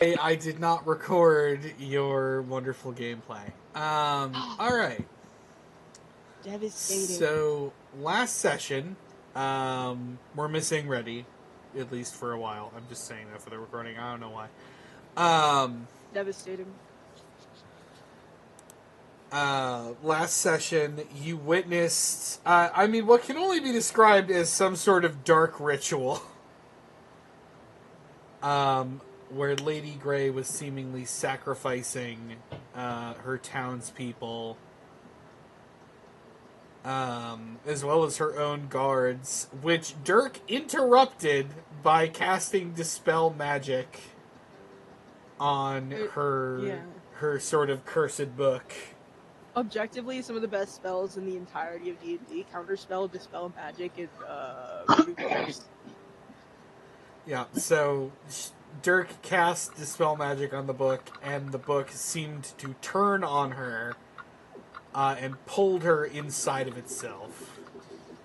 I did not record your wonderful gameplay. Alright. Devastating. So, last session, we're missing Reddy, at least for a while. I'm just saying that for the recording. I don't know why. Devastating. Last session, you witnessed, what can only be described as some sort of dark ritual. Where Lady Grey was seemingly sacrificing her townspeople, as well as her own guards, which Dirk interrupted by casting Dispel Magic on her sort of cursed book. Objectively, some of the best spells in the entirety of D&D. Counterspell, Dispel Magic, and Voodoo Curse. Yeah, so Dirk cast Dispel Magic on the book, and the book seemed to turn on her and pulled her inside of itself.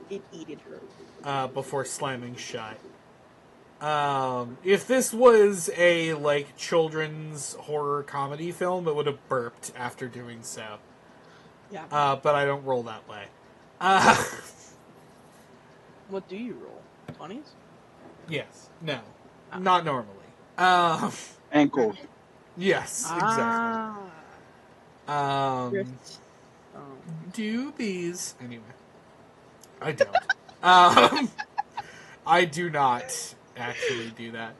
It eated her. Before slamming shut. If this was a, children's horror comedy film, it would have burped after doing so. Yeah. But I don't roll that way. What do you roll? 20s? Yes. No. Not normally. Ankles. Yes, exactly. Doobies. Anyway. I don't. I do not actually do that.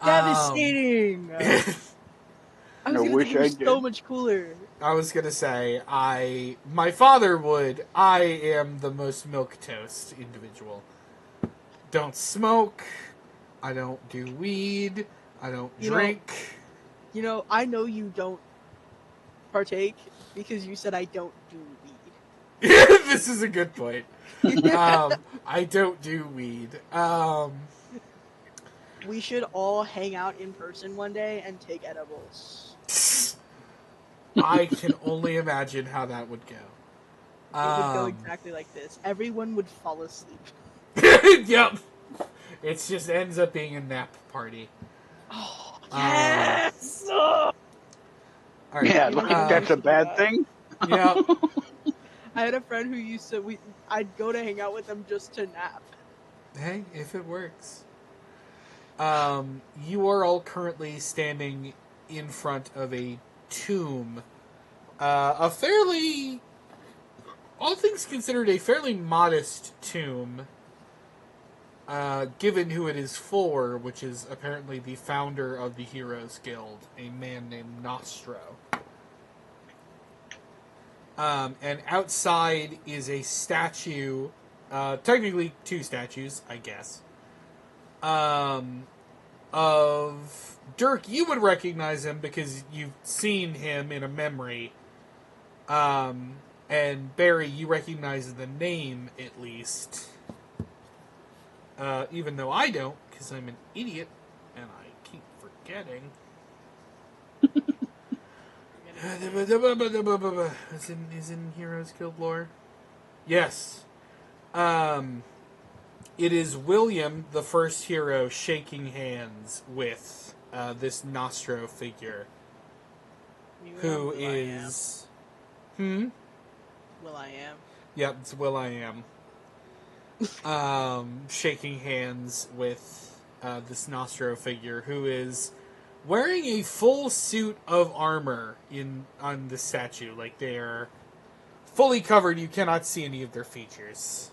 Devastating! I was gonna think you were so much cooler. I was gonna say, my father would. I am the most milquetoast individual. Don't smoke. I don't do weed. I don't drink. I know you don't partake because you said I don't do weed. This is a good point. I don't do weed. We should all hang out in person one day and take edibles. I can only imagine how that would go. It would go exactly like this. Everyone would fall asleep. Yep. It just ends up being a nap party. Oh, yes! All right. Yeah, look, that's a bad thing. Yep. I had a friend who used to, I'd go to hang out with them just to nap. Hey, if it works. You are all currently standing in front of a tomb. A fairly, all things considered, a fairly modest tomb. Given who it is for, which is apparently the founder of the Heroes Guild, a man named Nostro. And outside is a statue, technically two statues, I guess, of Dirk. You would recognize him because you've seen him in a memory. And Barry, you recognize the name, at least. Even though I don't, because I'm an idiot, and I keep forgetting. Is in Heroes Guild lore? Yes. It is William, the first hero, shaking hands with this Nostro figure. Who is... Will I Am. Yep, it's Will I Am. Shaking hands with this Nostro figure, who is wearing a full suit of armor on the statue. Like, they are fully covered. You cannot see any of their features.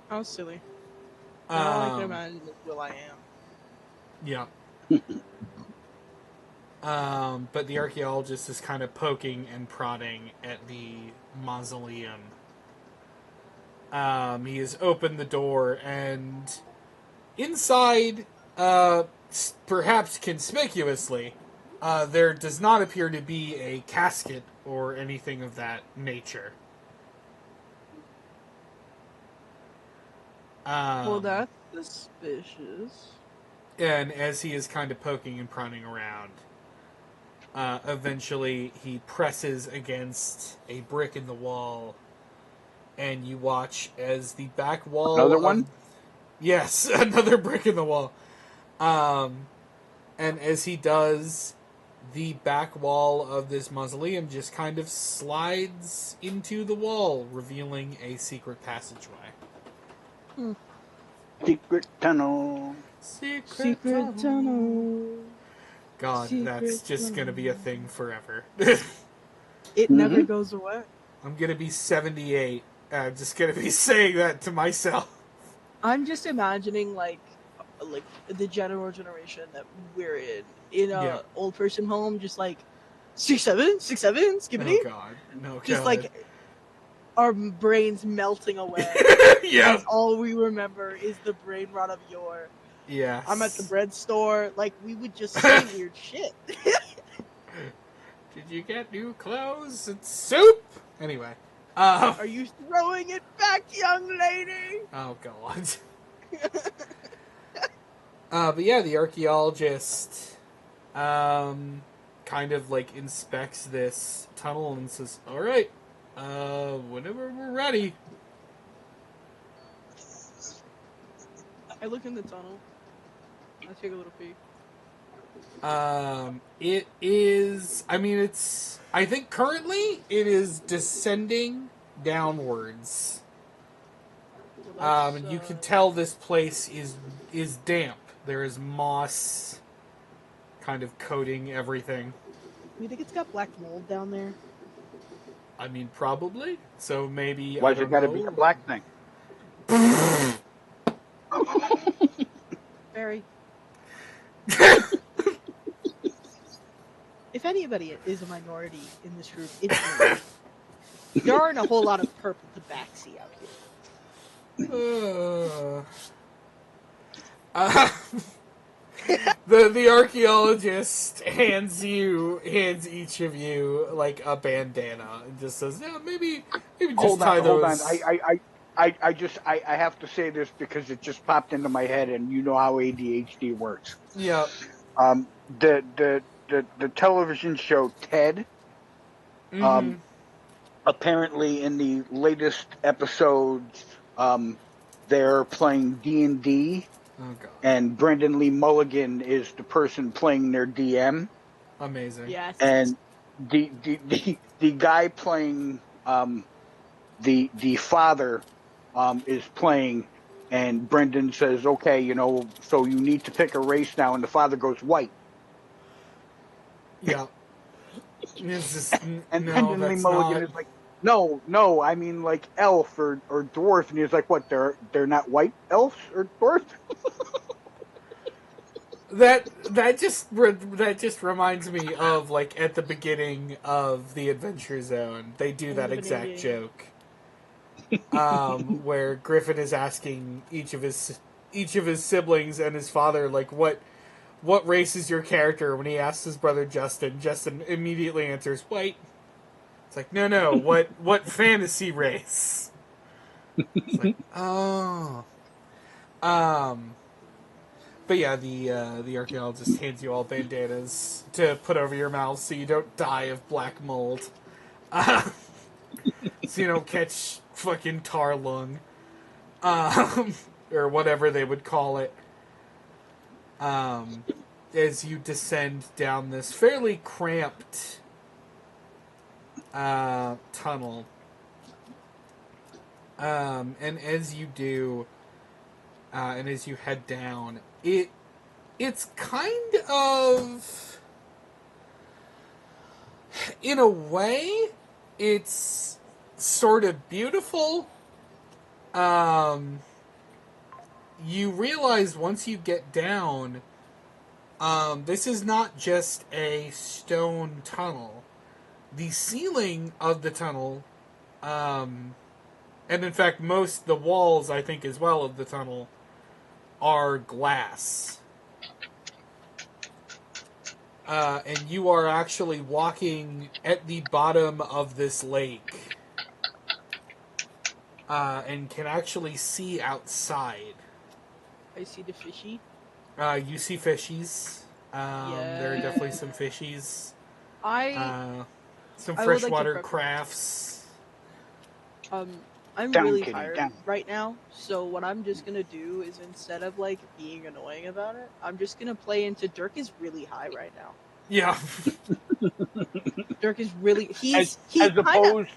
How silly. All I can imagine is Will I Am. Yeah. But the archaeologist is kind of poking and prodding at the mausoleum. He has opened the door, and inside, perhaps conspicuously, there does not appear to be a casket or anything of that nature. Well, that's suspicious. And as he is kind of poking and prodding around, eventually he presses against a brick in the wall, and you watch as the back wall... Another one? Yes, another brick in the wall. And as he does, the back wall of this mausoleum just kind of slides into the wall, revealing a secret passageway. Secret tunnel. Secret tunnel. God, Secret that's just tunnel. gonna be a thing forever. It never goes away. I'm gonna be 78. I'm just gonna be saying that to myself. I'm just imagining like the generation that we're in a old person home, just like 6'7", skibbity. Oh God, no, Just God. like our brains melting away. Yeah. And all we remember is the brain rot of yore. Yes. I'm at the bread store. Like, we would just say weird shit. Did you get new clothes and soup? Anyway. Are you throwing it back, young lady? Oh, God. But yeah, the archaeologist kind of like inspects this tunnel and says, alright, whenever we're ready. I look in the tunnel. I take a little peek. It is, I think currently it is descending downwards. Well, and you can tell this place is damp. There is moss kind of coating everything. You think it's got black mold down there? I mean, probably. So maybe. Why's it got to be a black thing? Barry. If anybody is a minority in this group, it's me. There aren't a whole lot of purple tabaxi out here. The archaeologist hands each of you like a bandana and just says, "Yeah, maybe just tie those." Hold on. I have to say this because it just popped into my head, and you know how ADHD works. Yeah. The television show Ted. Apparently, in the latest episodes, they're playing D&D. Oh God. And Brendan Lee Mulligan is the person playing their DM. Amazing. Yes. And the guy playing the father is playing, and Brendan says, "Okay, so you need to pick a race now," and the father goes, "White." Yeah. And no, Brendan Lee that's Mulligan not... is like, No, I mean like elf or dwarf," and he's like, "What? They're not white elves or dwarf?" That just reminds me of like at the beginning of the Adventure Zone. They do that exact joke, where Griffin is asking each of his siblings and his father like what race is your character. When he asks his brother Justin immediately answers white. It's like no, what fantasy race? It's like oh, But yeah, the archaeologist hands you all bandanas to put over your mouths so you don't die of black mold. So you don't catch fucking tar lung. Or whatever they would call it. As you descend down this fairly cramped tunnel. And as you do, and as you head down, it's kind of, in a way, it's sort of beautiful. You realize once you get down, this is not just a stone tunnel. The ceiling of the tunnel, and in fact the walls, I think, as well, of the tunnel, are glass. And you are actually walking at the bottom of this lake. And can actually see outside. I see the fishy. You see fishies. There are definitely some fishies. I Some I would like to freshwater preface- crafts. I'm Down, really kitty, tired down. right now, so what I'm just gonna do is instead of like being annoying about it, I'm just gonna play into Dirk is really high right now. Yeah. Dirk is really he As kind of opposed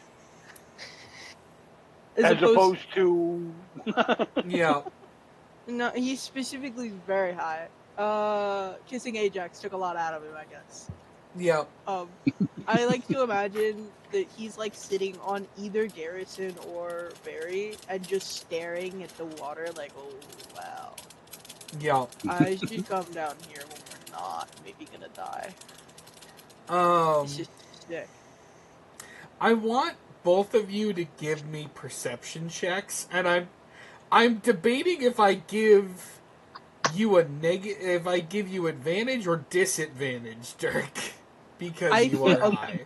as opposed to Yeah. no, he's specifically very high. Kissing Ajax took a lot out of him, I guess. Yeah. I like to imagine that he's like sitting on either Garrison or Barry and just staring at the water like, oh wow. Yeah. I should come down here when we're not maybe gonna die. It's just sick. I want both of you to give me perception checks, and I'm debating if I give you if I give you advantage or disadvantage, Dirk, because you are high.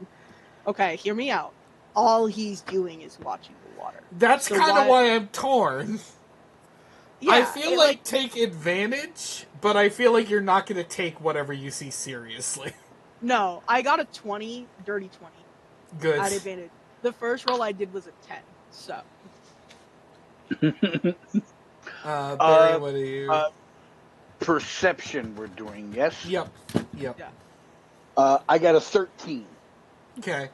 Okay, hear me out. All he's doing is watching the water. That's So kind of why I'm torn. Yeah, I feel like take advantage, but I feel like you're not going to take whatever you see seriously. No, I got a 20, dirty 20. Good. At advantage. The first roll I did was a 10, so. Barry, what are you? Perception we're doing, yes? Yep. Yeah. I got a 13. Okay.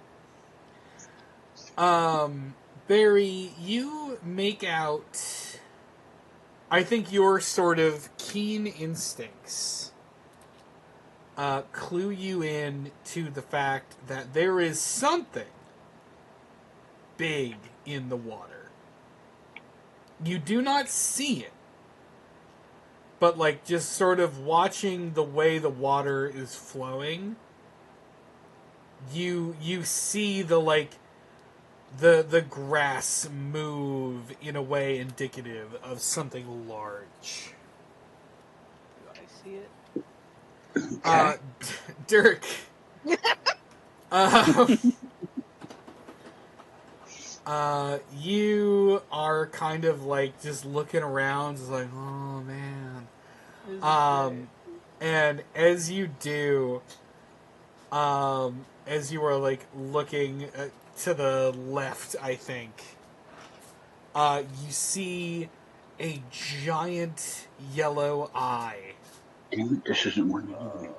Barry, you make out, I think your sort of keen instincts clue you in to the fact that there is something big in the water. You do not see it, but like just sort of watching the way the water is flowing, you see the like the grass move in a way indicative of something large. Do I see it? Dirk. You are kind of like just looking around, just like, oh man. And as you do, as you are like looking to the left, I think, you see a giant yellow eye. Damn it, this isn't working.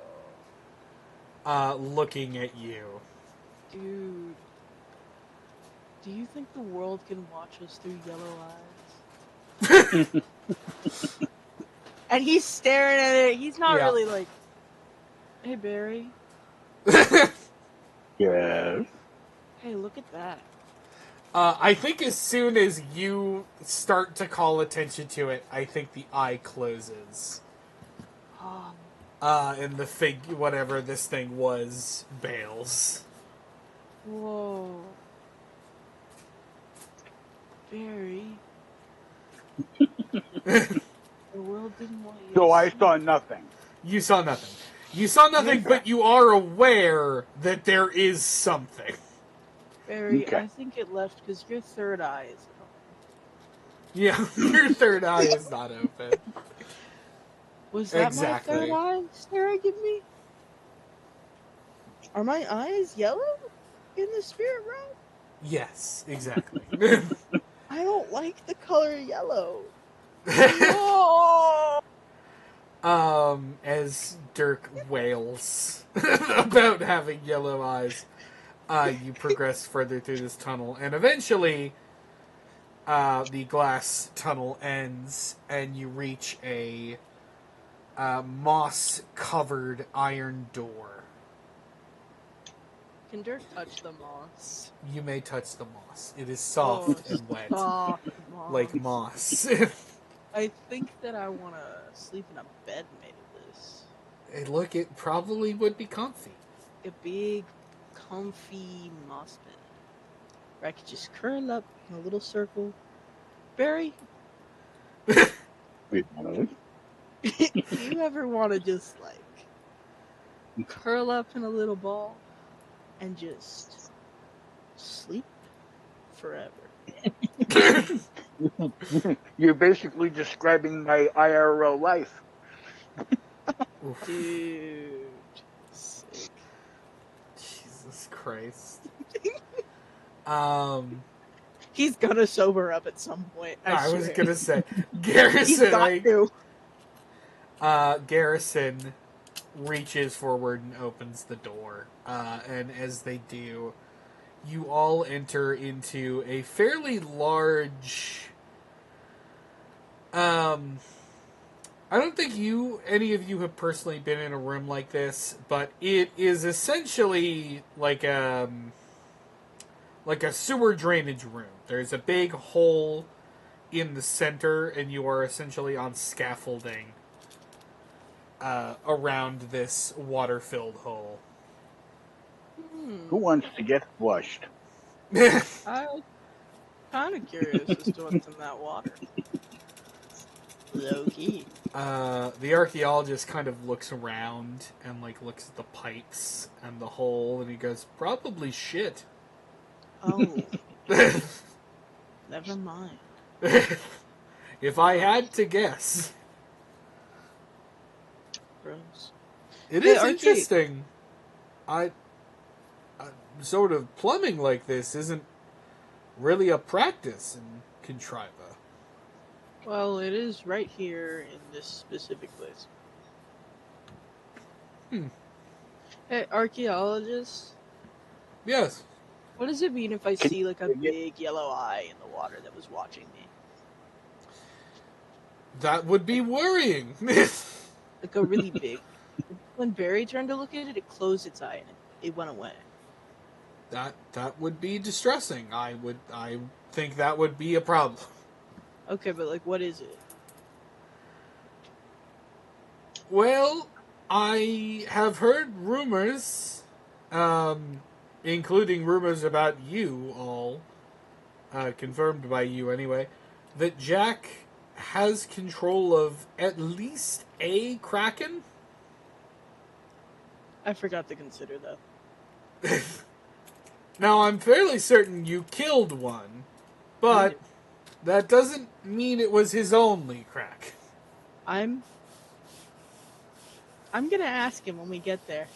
Looking at you. Dude. Do you think the world can watch us through yellow eyes? And he's staring at it. He's not really like, hey, Barry. Yes. Hey, look at that. I think as soon as you start to call attention to it, I think the eye closes. And the whatever this thing was, bails. Whoa. Barry. The world didn't want you. So I saw nothing. You saw nothing. You saw nothing, but you are aware that there is something. Barry, I think it left because your third eye is open. Yeah, your third eye is not open. Was that my third eye staring at me? Are my eyes yellow in the spirit realm? Yes, exactly. I don't like the color yellow. No! As Dirk wails about having yellow eyes, you progress further through this tunnel, and eventually, the glass tunnel ends, and you reach a moss-covered iron door. Can Dirk touch the moss? You may touch the moss. It is soft and wet, like moss. I think that I want to sleep in a bed made of this. Hey, look, it probably would be comfy. A big, comfy moss bed. Where I could just curl up in a little circle. Barry? Wait, do you ever want to just, like, curl up in a little ball and just sleep forever? You're basically describing my IRL life. Dude. Sick. Jesus Christ. He's gonna sober up at some point. I was swear. gonna say, He's Garrison, got to. Garrison reaches forward and opens the door. And as they do, you all enter into a fairly large... I don't think any of you have personally been in a room like this, but it is essentially like a sewer drainage room. There's a big hole in the center, and you are essentially on scaffolding around this water-filled hole. Who wants to get flushed? I'm kind of curious as to what's in that water. Low key. The archaeologist kind of looks around and looks at the pipes and the hole, and he goes, "Probably shit." Oh. Never mind. If I had to guess. Gross. It is interesting. Sort of plumbing like this isn't really a practice in Contriva. Well, it is right here in this specific place. Hey, archaeologist? Yes. What does it mean if I see like a big yellow eye in the water that was watching me? That would be worrying. Like a really big. When Barry turned to look at it, it closed its eye and it went away. That would be distressing. I think that would be a problem. Okay, but like, what is it? Well, I have heard rumors, including rumors about you all, confirmed by you anyway, that Jack has control of at least a Kraken? I forgot to consider that. Now, I'm fairly certain you killed one, but that doesn't mean it was his only crack. I'm gonna ask him when we get there.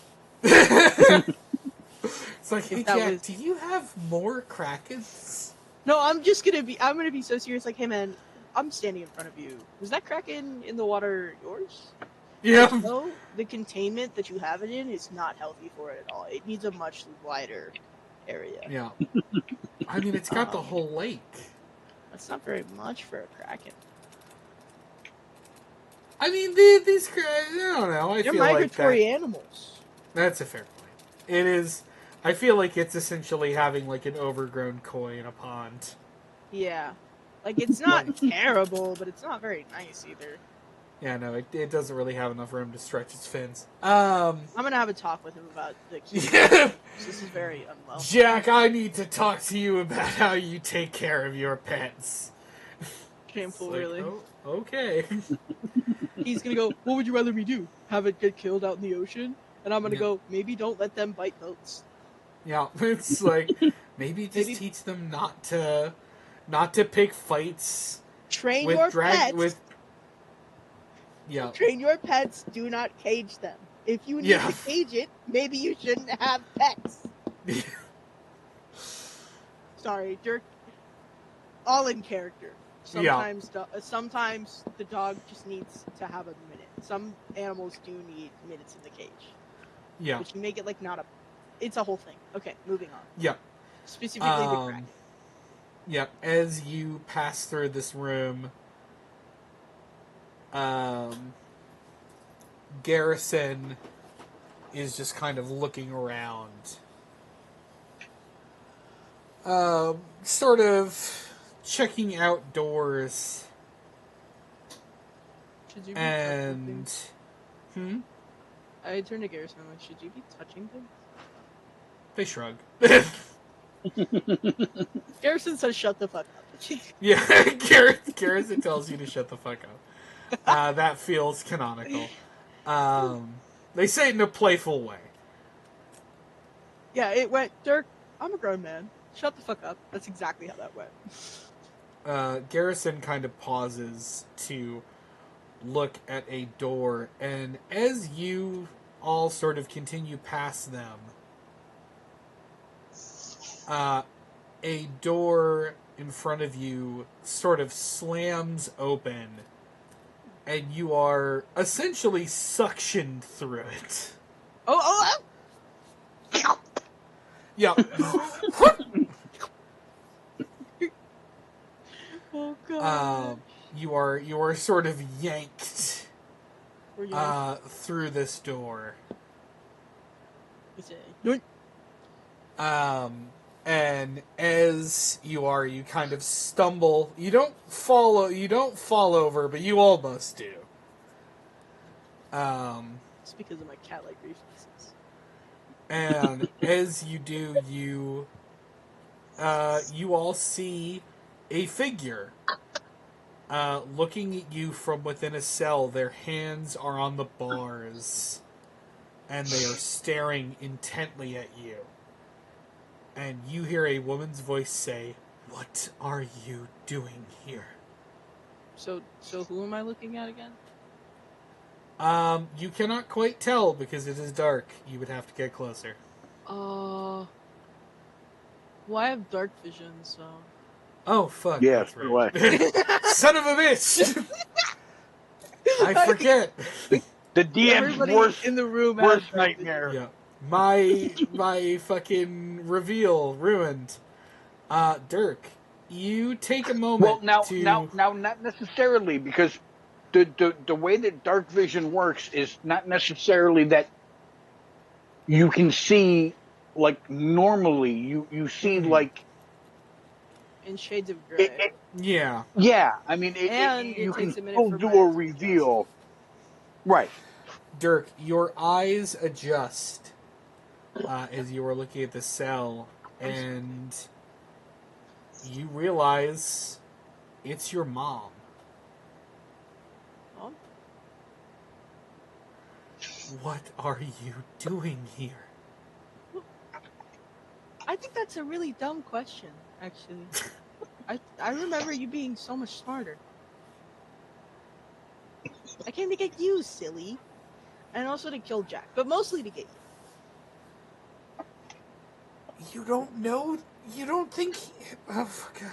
It's like, hey, Jack, do you have more Krakens? No, I'm gonna be so serious, like, hey man, I'm standing in front of you. Was that Kraken in the water yours? Yeah. No, the containment that you have it in is not healthy for it at all. It needs a much wider area. Yeah. I mean, it's got the whole lake. That's not very much for a Kraken. I mean, these I don't know. They're migratory animals. That's a fair point. It is. I feel like it's essentially having like an overgrown koi in a pond. Yeah. Like, it's not terrible, but it's not very nice either. Yeah, no, it doesn't really have enough room to stretch its fins. I'm gonna have a talk with him about the keys. Yeah. This is very unwell. Jack, I need to talk to you about how you take care of your pets. Shameful, like, really. Oh, okay. He's gonna go, what would you rather me do? Have it get killed out in the ocean? And I'm gonna go, maybe don't let them bite boats. Yeah, it's like, maybe just teach them not to pick fights. Train your pets. Yeah. Train your pets, do not cage them. If you need to cage it, maybe you shouldn't have pets. Sorry, Dirk. All in character. Sometimes the dog just needs to have a minute. Some animals do need minutes in the cage. Yeah. But you make it like not a... It's a whole thing. Okay, moving on. Yeah. Specifically the Kraken. Yeah, as you pass through this room, Garrison is just kind of looking around. Sort of checking outdoors. Should you be and... I turned to Garrison and I'm like, should you be touching things? They shrug. Garrison says shut the fuck up. Yeah, Garrison tells you to shut the fuck up. That feels canonical. They say it in a playful way. Yeah, it went, Dirk, I'm a grown man. Shut the fuck up. That's exactly how that went. Garrison kind of pauses to look at a door, and as you all sort of continue past them, a door in front of you sort of slams open, and you are essentially suctioned through it. Oh! Yeah. Oh god. You are sort of yanked We're young. through this door. We say, yoink. And as you kind of stumble. You don't fall over, but you almost do. It's because of my cat-like reflexes. And as you do, you all see a figure looking at you from within a cell. Their hands are on the bars, and they are staring intently at you. And you hear a woman's voice say, "What are you doing here?" So who am I looking at again? You cannot quite tell because it is dark. You would have to get closer. Well, I have dark vision, so. Oh, fuck. Yes, That's right. Son of a bitch! I forget. The DM's Everybody worst, in the room has worst dark vision. nightmare. Yeah. My fucking reveal ruined. Dirk, you take a moment Well, to... now, not necessarily, because the way that dark vision works is not necessarily that you can see like normally. You see like In shades of gray. Yeah. yeah. I mean, And you it can takes a minute still for do my a eyes to reveal, right? Dirk, your eyes adjust as you are looking at the cell, and you realize it's your mom. Mom? What are you doing here? I think that's a really dumb question, actually. I remember you being so much smarter. I came to get you, silly. And also to kill Jack, but mostly to get you. You don't know? You don't think... Oh, God.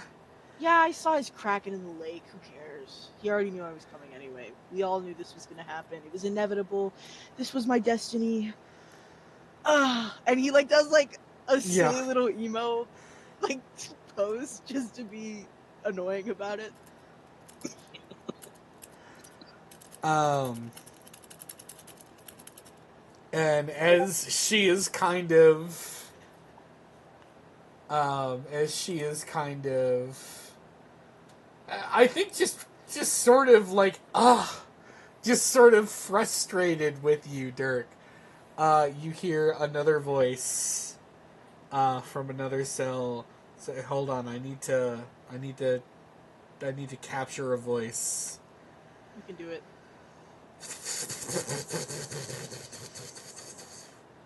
Yeah, I saw his kraken in the lake. Who cares? He already knew I was coming anyway. We all knew this was gonna happen. It was inevitable. This was my destiny. And he like does like a silly little emo like pose just to be annoying about it. And as she is kind of... I think just sort of like, just sort of frustrated with you, Dirk. You hear another voice from another cell say, "Hold on, I need to capture a voice." You can do it.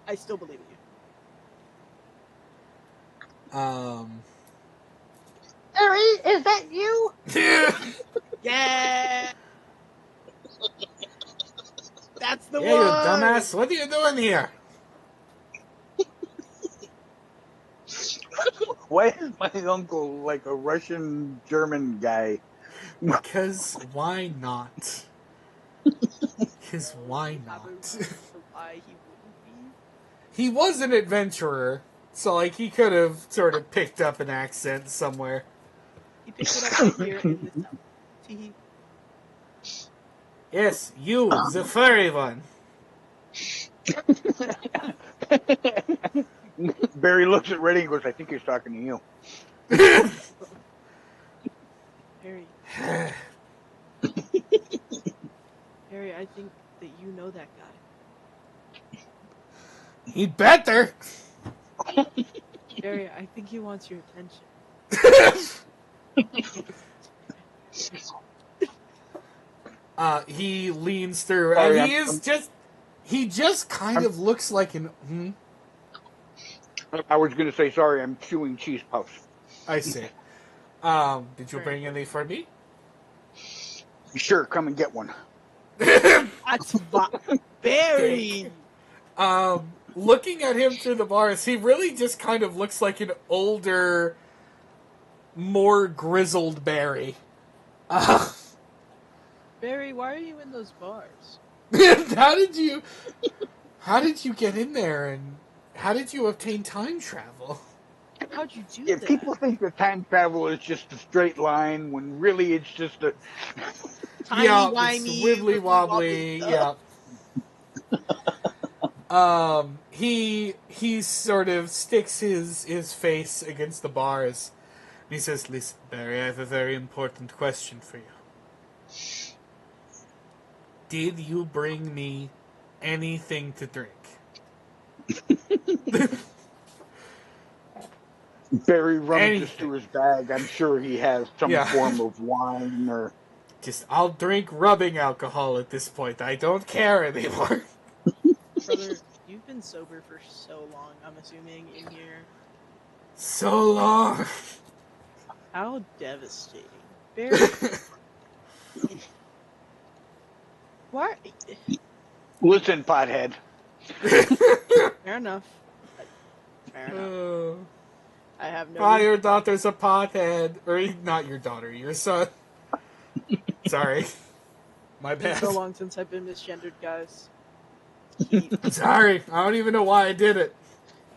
I still believe in you. Harry, is that you? Yeah. That's the Yeah, one. you dumbass! What are you doing here? Why is my uncle like a Russian German guy? Because why not? Because why not? Why he wouldn't be? He was an adventurer, so like he could have sort of picked up an accent somewhere. He picked it up right here in this town. Tee. Yes, you, the furry one. Barry looks at Reddy and goes, "I think he's talking to you." Harry. Harry, I think that you know that guy. He better. Harry, I think he wants your attention. He leans through, and he just kind of looks like an... I was going to say, sorry, I'm chewing cheese puffs. I see. Did you bring any for me? Sure, come and get one. That's Barry! Looking at him through the bars, he really just kind of looks like an older more grizzled Barry. Barry, why are you in those bars? How did you get in there, and how did you obtain time travel? How'd you do Yeah, that? people think that time travel is just a straight line when really it's just a. Tiny, Yeah, it's whiny, wibbly wobbly. stuff. Yeah. He sort of sticks his face against the bars. And he says, "Listen, Barry, I have a very important question for you. Did you bring me anything to drink?" Barry rummages Anything. through his bag. I'm sure he has some Yeah. form of wine or. I'll drink rubbing alcohol at this point. I don't care anymore. Brother, you've been sober for so long, I'm assuming, in here. So long. How devastating. Barry, why? Listen, pothead. Fair enough. Fair enough. I have no. Why your daughter's a pothead. Or not your daughter, your son. Sorry. My It's been bad. so long since I've been misgendered, guys. Sorry. I don't even know why I did it.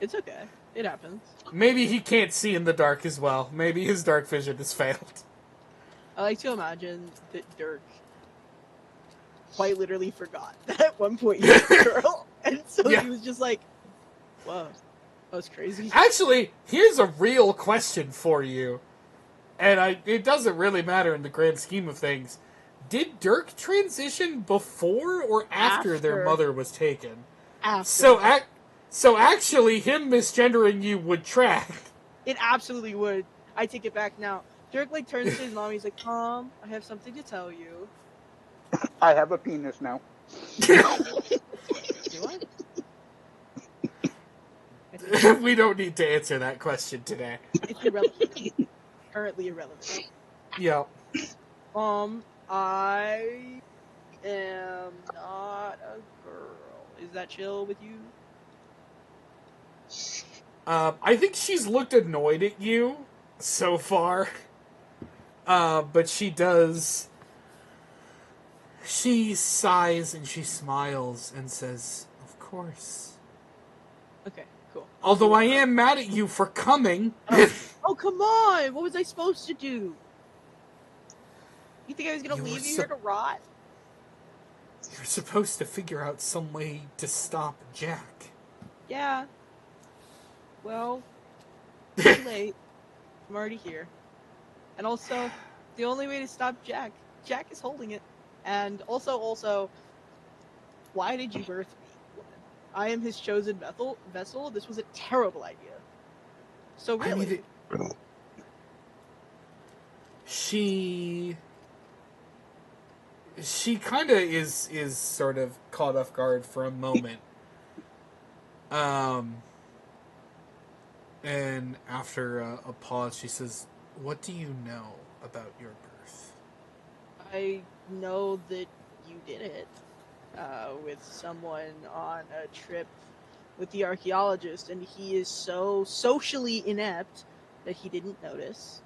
It's okay. It happens. Maybe he can't see in the dark as well. Maybe his dark vision has failed. I like to imagine that Dirk quite literally forgot that at one point he was a girl, and so Yeah. he was just like, "Whoa, that was crazy." Actually, here's a real question for you. And it doesn't really matter in the grand scheme of things. Did Dirk transition before or after their After. mother was taken? After. So actually, him misgendering you would track. It absolutely would. I take it back now. Dirk like turns to his mom. He's like, "Mom, I have something to tell you." I have a penis now. Do I? We don't need to answer that question today. It's irrelevant. Currently irrelevant. Yeah. I am not a girl. Is that chill with you? I think she's looked annoyed at you so far. But she does. She sighs and she smiles and says, "Of course. Okay, cool. Although I am mad at you for coming." Oh, come on! What was I supposed to do? You think I was gonna You were leave you here to rot? You're supposed to figure out some way to stop Jack. Yeah. Well, too late. I'm already here. And also, the only way to stop Jack is holding it. And also, why did you birth me, woman? I am his chosen vessel. This was a terrible idea. So really, she kind of is sort of caught off guard for a moment. And after a pause, she says, "What do you know about your birth?" I know that you did it with someone on a trip with the archaeologist, and he is so socially inept that he didn't notice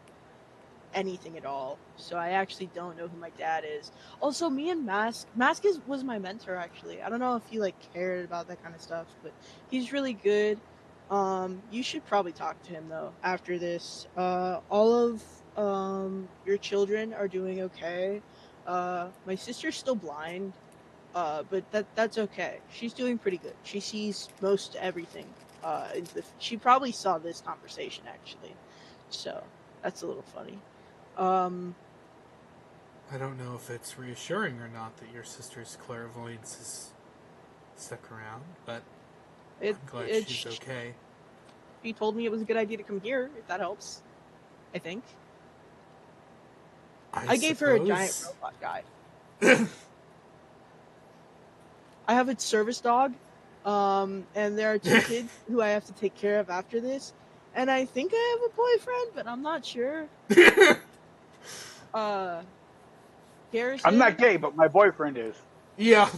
anything at all. So I actually don't know who my dad is. Also, me and Mask was my mentor, actually. I don't know if he like cared about that kind of stuff, but he's really good. You should probably talk to him though after this. All of your children are doing okay. My sister's still blind, but that's okay. She's doing pretty good. She sees most everything. She probably saw this conversation actually, so that's a little funny. I don't know if it's reassuring or not that your sister's clairvoyance is stuck around, but I'm glad she's okay. She told me it was a good idea to come here, if that helps. I think. I gave her a giant robot guy. I have a service dog, and there are 2 kids who I have to take care of after this, and I think I have a boyfriend, but I'm not sure. Garrison. I'm not gay, but my boyfriend is. Yeah.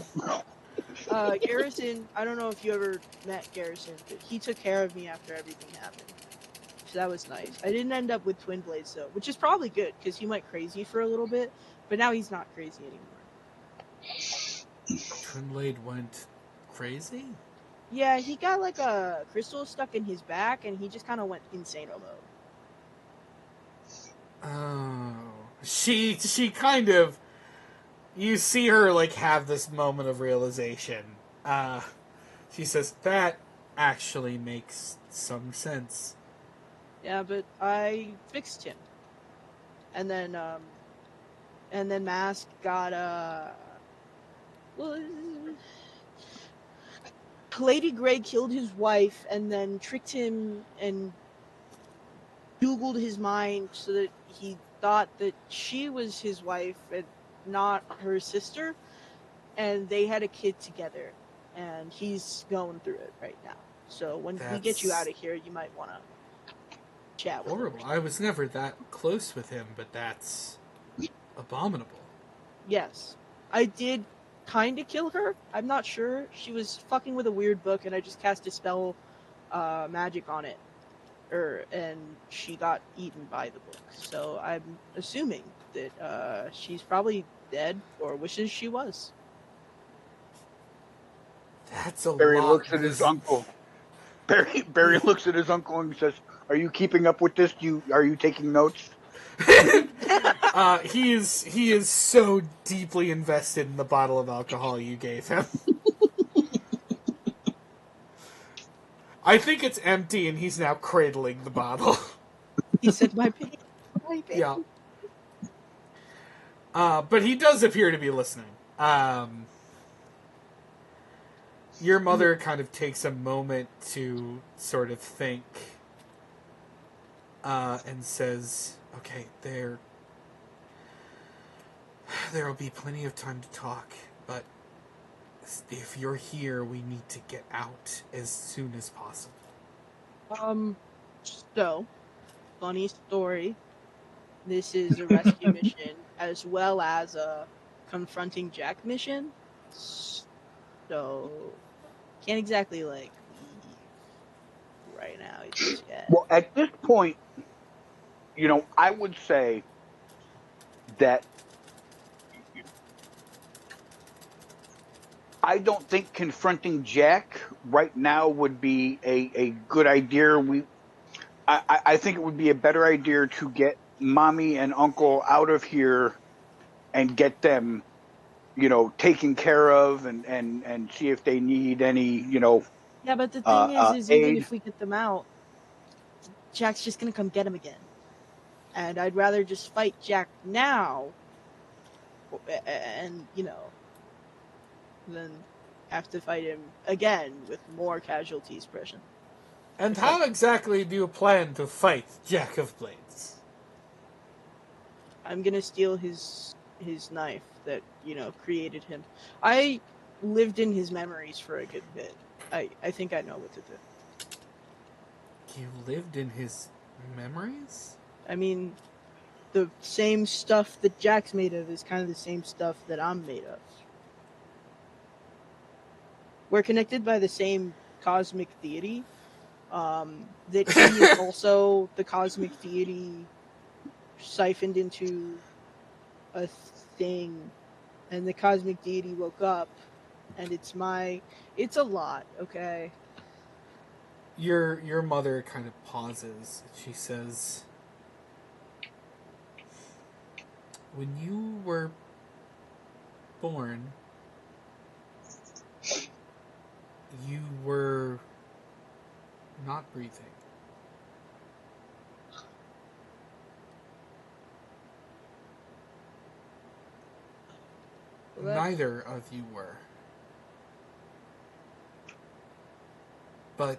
Garrison, I don't know if you ever met Garrison, but he took care of me after everything happened. so that was nice. I didn't end up with Twin Blades though, which is probably good because he went crazy for a little bit, but now he's not crazy anymore. Twin Blade went crazy? Yeah, he got like a crystal stuck in his back, and he just kind of went insano mode. Oh. She kind of... You see her, like, have this moment of realization. She says, that actually makes some sense. Yeah, but I fixed him, and then Mask got well, Lady Grey killed his wife, and then tricked him and Googled his mind so that he thought that she was his wife and not her sister, and they had a kid together, and he's going through it right now. So when we get you out of here, you might want to chat with horrible. him. I was never that close with him, but that's abominable. Yes. I did kind of kill her. I'm not sure. She was fucking with a weird book, and I just cast a spell magic on it. And she got eaten by the book. So I'm assuming that she's probably dead or wishes she was. That's a Barry lot. looks at his uncle. Barry looks at his uncle and says, "Are you keeping up with this? Are you taking notes?" He is so deeply invested in the bottle of alcohol you gave him. I think it's empty, and he's now cradling the bottle. He said, "My pain, my pain." Yeah. But he does appear to be listening. Your mother kind of takes a moment to sort of think, and says, "Okay, there'll be plenty of time to talk, but if you're here, we need to get out as soon as possible." So, funny story. This is a rescue mission as well as a confronting Jack mission. So, can't exactly like leave right now just yet. Well, at this point, I would say that I don't think confronting Jack right now would be a good idea. I think it would be a better idea to get mommy and uncle out of here and get them, taken care of and see if they need any, Yeah, but the thing is even aid. if we get them out, Jack's just gonna come get him again. And I'd rather just fight Jack now, and than have to fight him again with more casualties present. And how exactly do you plan to fight Jack of Blades? I'm gonna steal his knife that created him. I lived in his memories for a good bit. I think I know what to do. You lived in his memories? I mean, the same stuff that Jack's made of is kind of the same stuff that I'm made of. We're connected by the same cosmic deity. That he is also the cosmic deity siphoned into a thing, and the cosmic deity woke up, and it's a lot, okay? Your mother kind of pauses. She says, when you were born, you were not breathing. Well, Neither of you were. But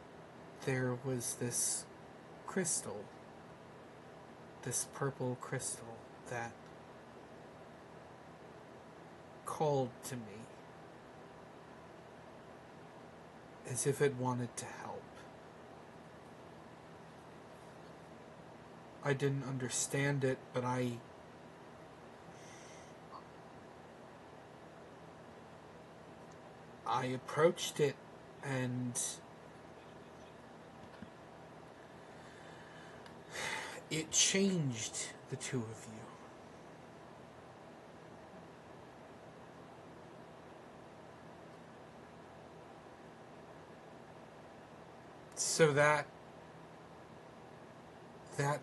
there was this crystal, this purple crystal that called to me as if it wanted to help. I didn't understand it, but I approached it, and It changed the two of you. So that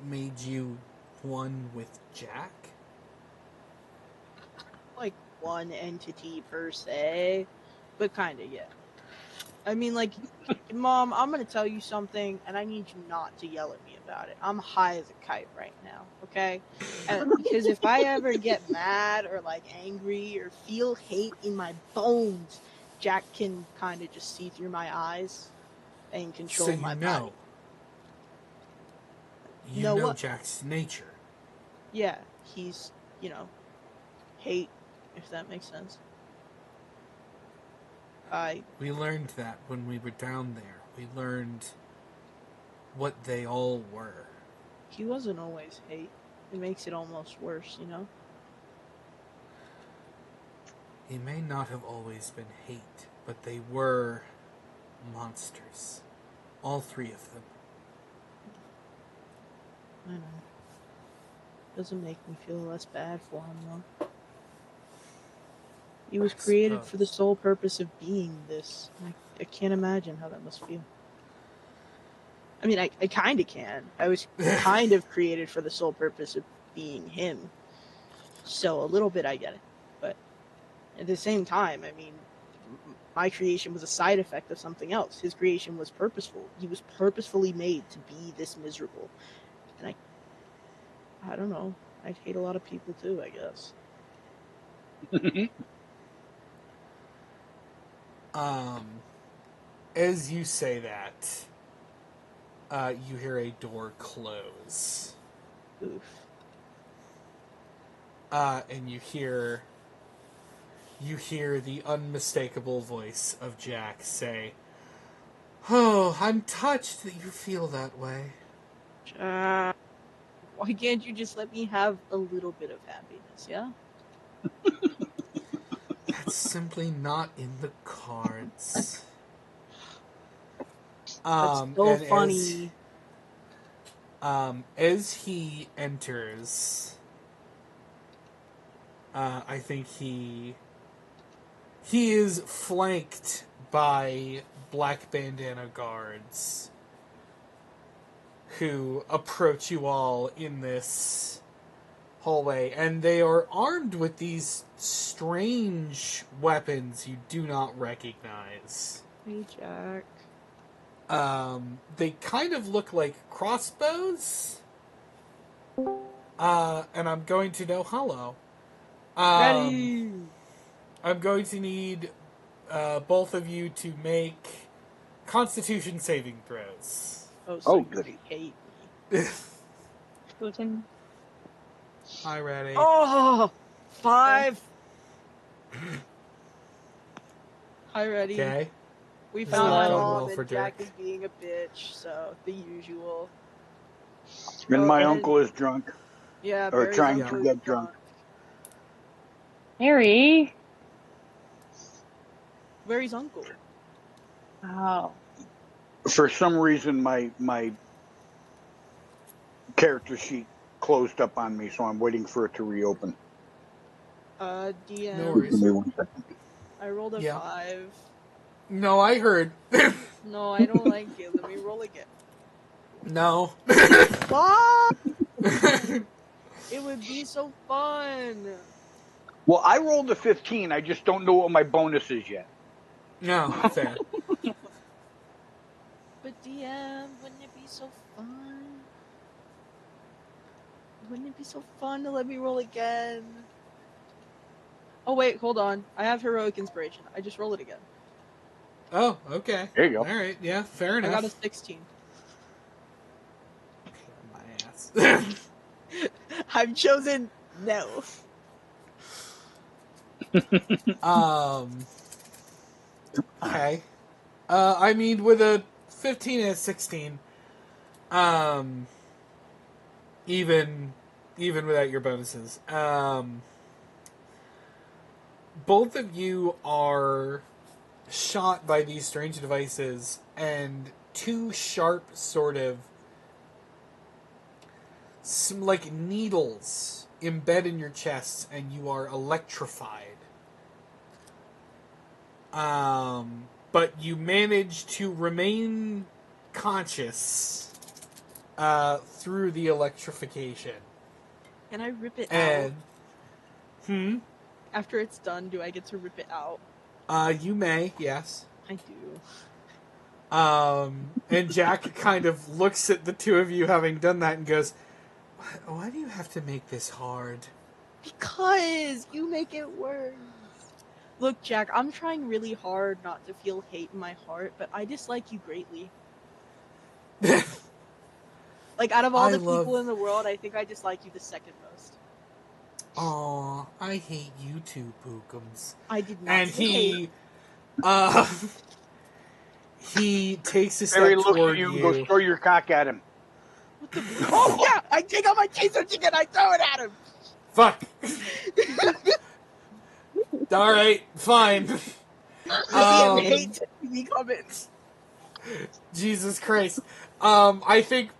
made you one with Jack? Like one entity per se, but kind of, yeah. I mean, like, Mom, I'm gonna tell you something, and I need you not to yell at me about it. I'm high as a kite right now, okay? Because if I ever get mad or like angry or feel hate in my bones, Jack can kind of just see through my eyes and control So my you body. know. You Know know what? Jack's nature. Yeah, he's, hate, if that makes sense. We learned that when we were down there. We learned what they all were. He wasn't always hate. It makes it almost worse, He may not have always been hate, but they were monsters. All three of them. I know. Doesn't make me feel less bad for him, though. He was created for the sole purpose of being this. I can't imagine how that must feel. I mean, I kind of can. I was kind of created for the sole purpose of being him. So a little bit I get it. But at the same time, I mean, my creation was a side effect of something else. His creation was purposeful. He was purposefully made to be this miserable. And I don't know. I'd hate a lot of people too, I guess. As you say that, you hear a door close. Oof. And you hear the unmistakable voice of Jack say, "Oh, I'm touched that you feel that way." Jack, why can't you just let me have a little bit of happiness, yeah? That's simply not in the cards. That's so and funny. as he enters, I think he is flanked by black bandana guards who approach you all in this hallway, and they are armed with these strange weapons you do not recognize. Hey, Jack. They kind of look like crossbows. And I'm going to know hello. Ready! I'm going to need both of you to make Constitution saving throws. So you goody. hate me. Putin. Hi, ready. Oh! 5! Hi, ready. Okay. We It's found not my going mom well and for Jack Dirk. is being a bitch, so the usual. And my and- uncle is drunk. Yeah, Or Barry's trying uncle to is get drunk. Harry. Barry's uncle. Oh. For some reason, my character sheet closed up on me, so I'm waiting for it to reopen. DM. No worries. Give me 1 second. I rolled a Yeah. 5. No, I heard. No, I don't like it. Let me roll again. No. Fuck! It would be so fun. Well, I rolled a 15. I just don't know what my bonus is yet. No, fair. But DM, wouldn't it be so fun? Wouldn't it be so fun to let me roll again? Oh wait, hold on. I have heroic inspiration. I just roll it again. Oh, okay. There you go. All right, yeah, fair enough. I got a 16. My ass. I've chosen no. Okay. I mean, with a 15 and a 16, even without your bonuses, both of you are shot by these strange devices, and two sharp sort of some like needles embed in your chest, and you are electrified. But you manage to remain conscious through the electrification. Can I rip it And out? After it's done, do I get to rip it out? You may, yes. I do. And Jack kind of looks at the two of you having done that and goes, why do you have to make this hard? Because you make it worse. Look, Jack, I'm trying really hard not to feel hate in my heart, but I dislike you greatly. Like, out of all the people in the world, I think I dislike you the second most. Aw, I hate you too, Bookums. I did not. And he takes a step Barry looks toward at you and goes, throw your cock at him. What the? Oh yeah! I take out my chainsaw chicken. I throw it at him. Fuck. All right, fine. Hate TV comments. Jesus Christ. I think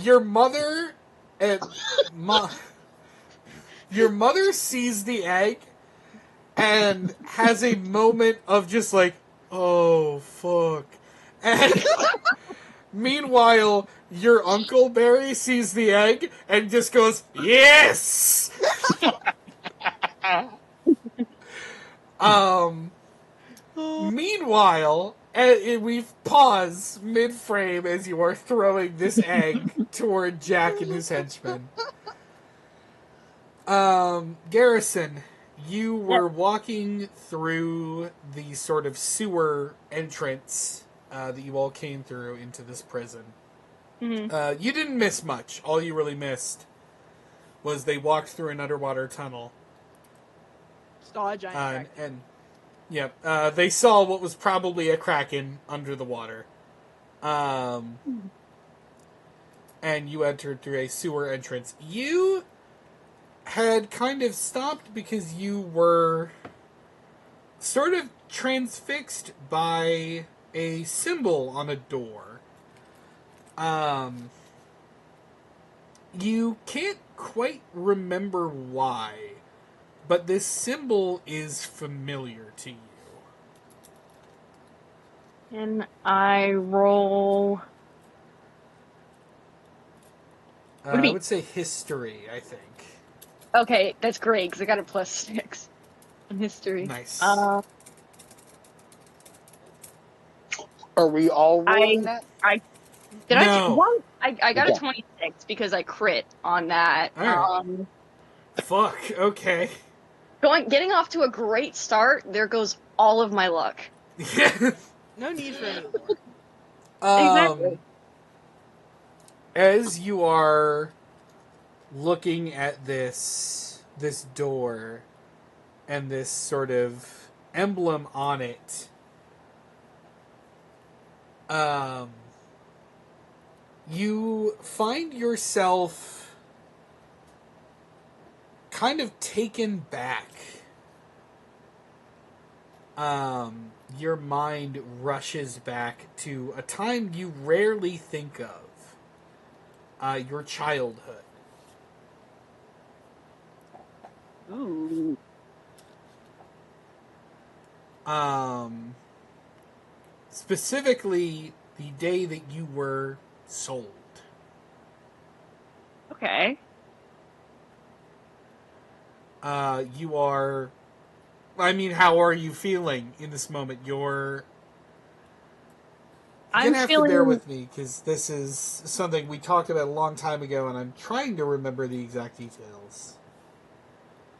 your mother and your mother sees the egg and has a moment of just like, oh fuck. And meanwhile, your Uncle Barry sees the egg and just goes, yes! Meanwhile, we've paused mid-frame as you are throwing this egg toward Jack and his henchmen. Garrison, you were walking through the sort of sewer entrance that you all came through into this prison. Mm-hmm. You didn't miss much. All you really missed was they walked through an underwater tunnel. Saw a giant kraken. They saw what was probably a kraken under the water. And you entered through a sewer entrance. You had kind of stopped because you were sort of transfixed by a symbol on a door. You can't quite remember why, but this symbol is familiar to you. Can I roll? I would say history, I think. Okay, that's great, because I got a +6 in history. Nice. Are we all rolling that? No. I got a 26 because I crit on that. All right. Fuck, okay. Getting off to a great start, there goes all of my luck. No need for any more. Exactly. As you are looking at this door and this sort of emblem on it, you find yourself kind of taken back. Your mind rushes back to a time you rarely think of. Your childhood. Ooh. Specifically, the day that you were sold. Okay. You are... I mean, how are you feeling in this moment? You're gonna have to bear with me, because this is something we talked about a long time ago, and I'm trying to remember the exact details.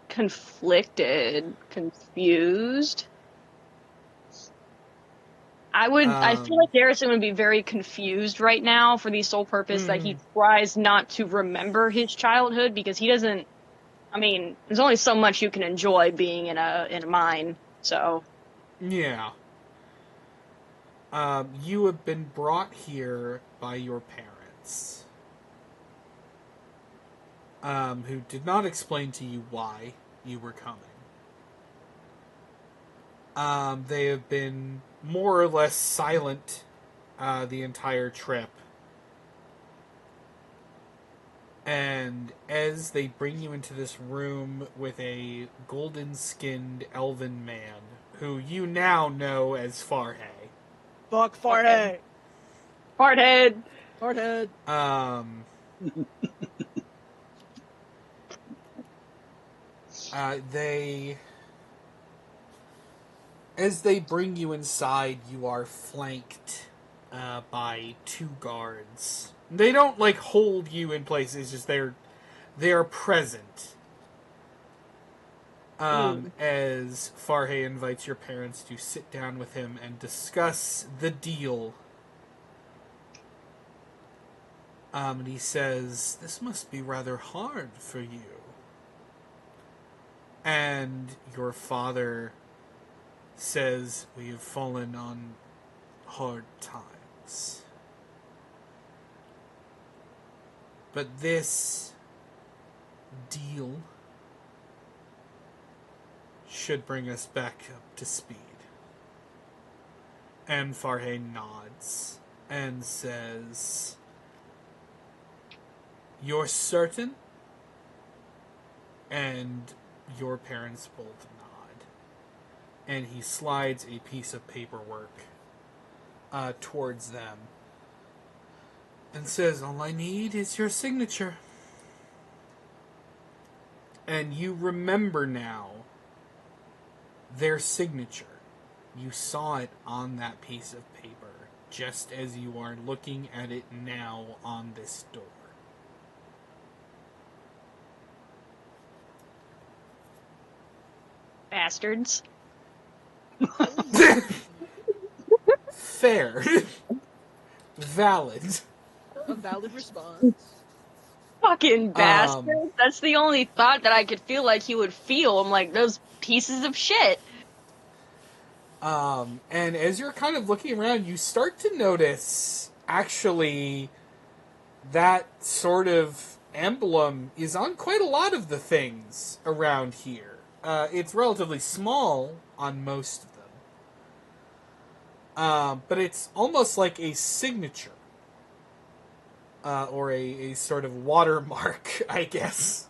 Conflicted, confused. I feel like Garrison would be very confused right now for the sole purpose that he tries not to remember his childhood, because he doesn't. I mean, there's only so much you can enjoy being in a mine. So. Yeah. You have been brought here by your parents, who did not explain to you why you were coming. They have been more or less silent the entire trip. And as they bring you into this room with a golden-skinned elven man, who you now know as Farhay. Fuck Farhay! Farthead! Farthead! As they bring you inside, you are flanked by 2 guards. They don't, like, hold you in place, it's just they are present. As Farhay invites your parents to sit down with him and discuss the deal. And he says, "This must be rather hard for you." And your father says, "We have fallen on hard times. But this deal should bring us back up to speed." And Farhay nods and says, "You're certain?" And your parents both nod. And he slides a piece of paperwork towards them and says, "All I need is your signature." And you remember now their signature. You saw it on that piece of paper, just as you are looking at it now on this door. Bastards. Fair. Valid. A valid response. Fucking bastard. That's the only thought that I could feel like he would feel. I'm like, those pieces of shit. And as you're kind of looking around, you start to notice, actually, that sort of emblem is on quite a lot of the things around here. It's relatively small on most of them. But it's almost like a signature. Or a sort of watermark, I guess.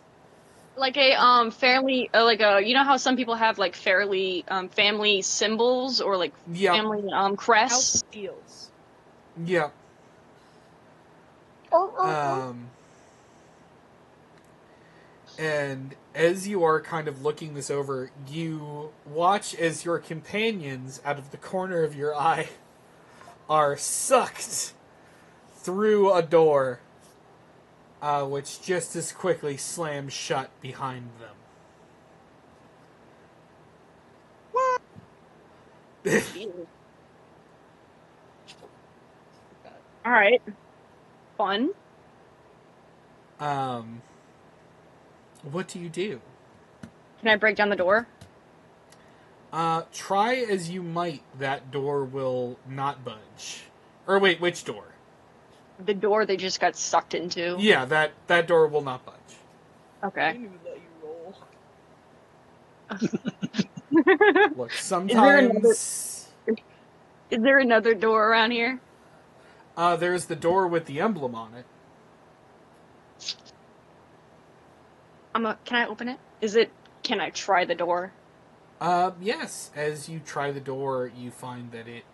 Like a fairly like a, you know how some people have like fairly family symbols or like family crests. House seals. Yep. And as you are kind of looking this over, you watch as your companions, out of the corner of your eye, are sucked through a door, which just as quickly slams shut behind them. What? Alright. Fun. What do you do? Can I break down the door? Try as you might, that door will not budge. Or wait, which door? The door they just got sucked into. Yeah, that door will not budge. Okay. I didn't even let you roll. Look, sometimes... Is there another door around here? There's the door with the emblem on it. Can I open it? Can I try the door? Yes. As you try the door, you find that it...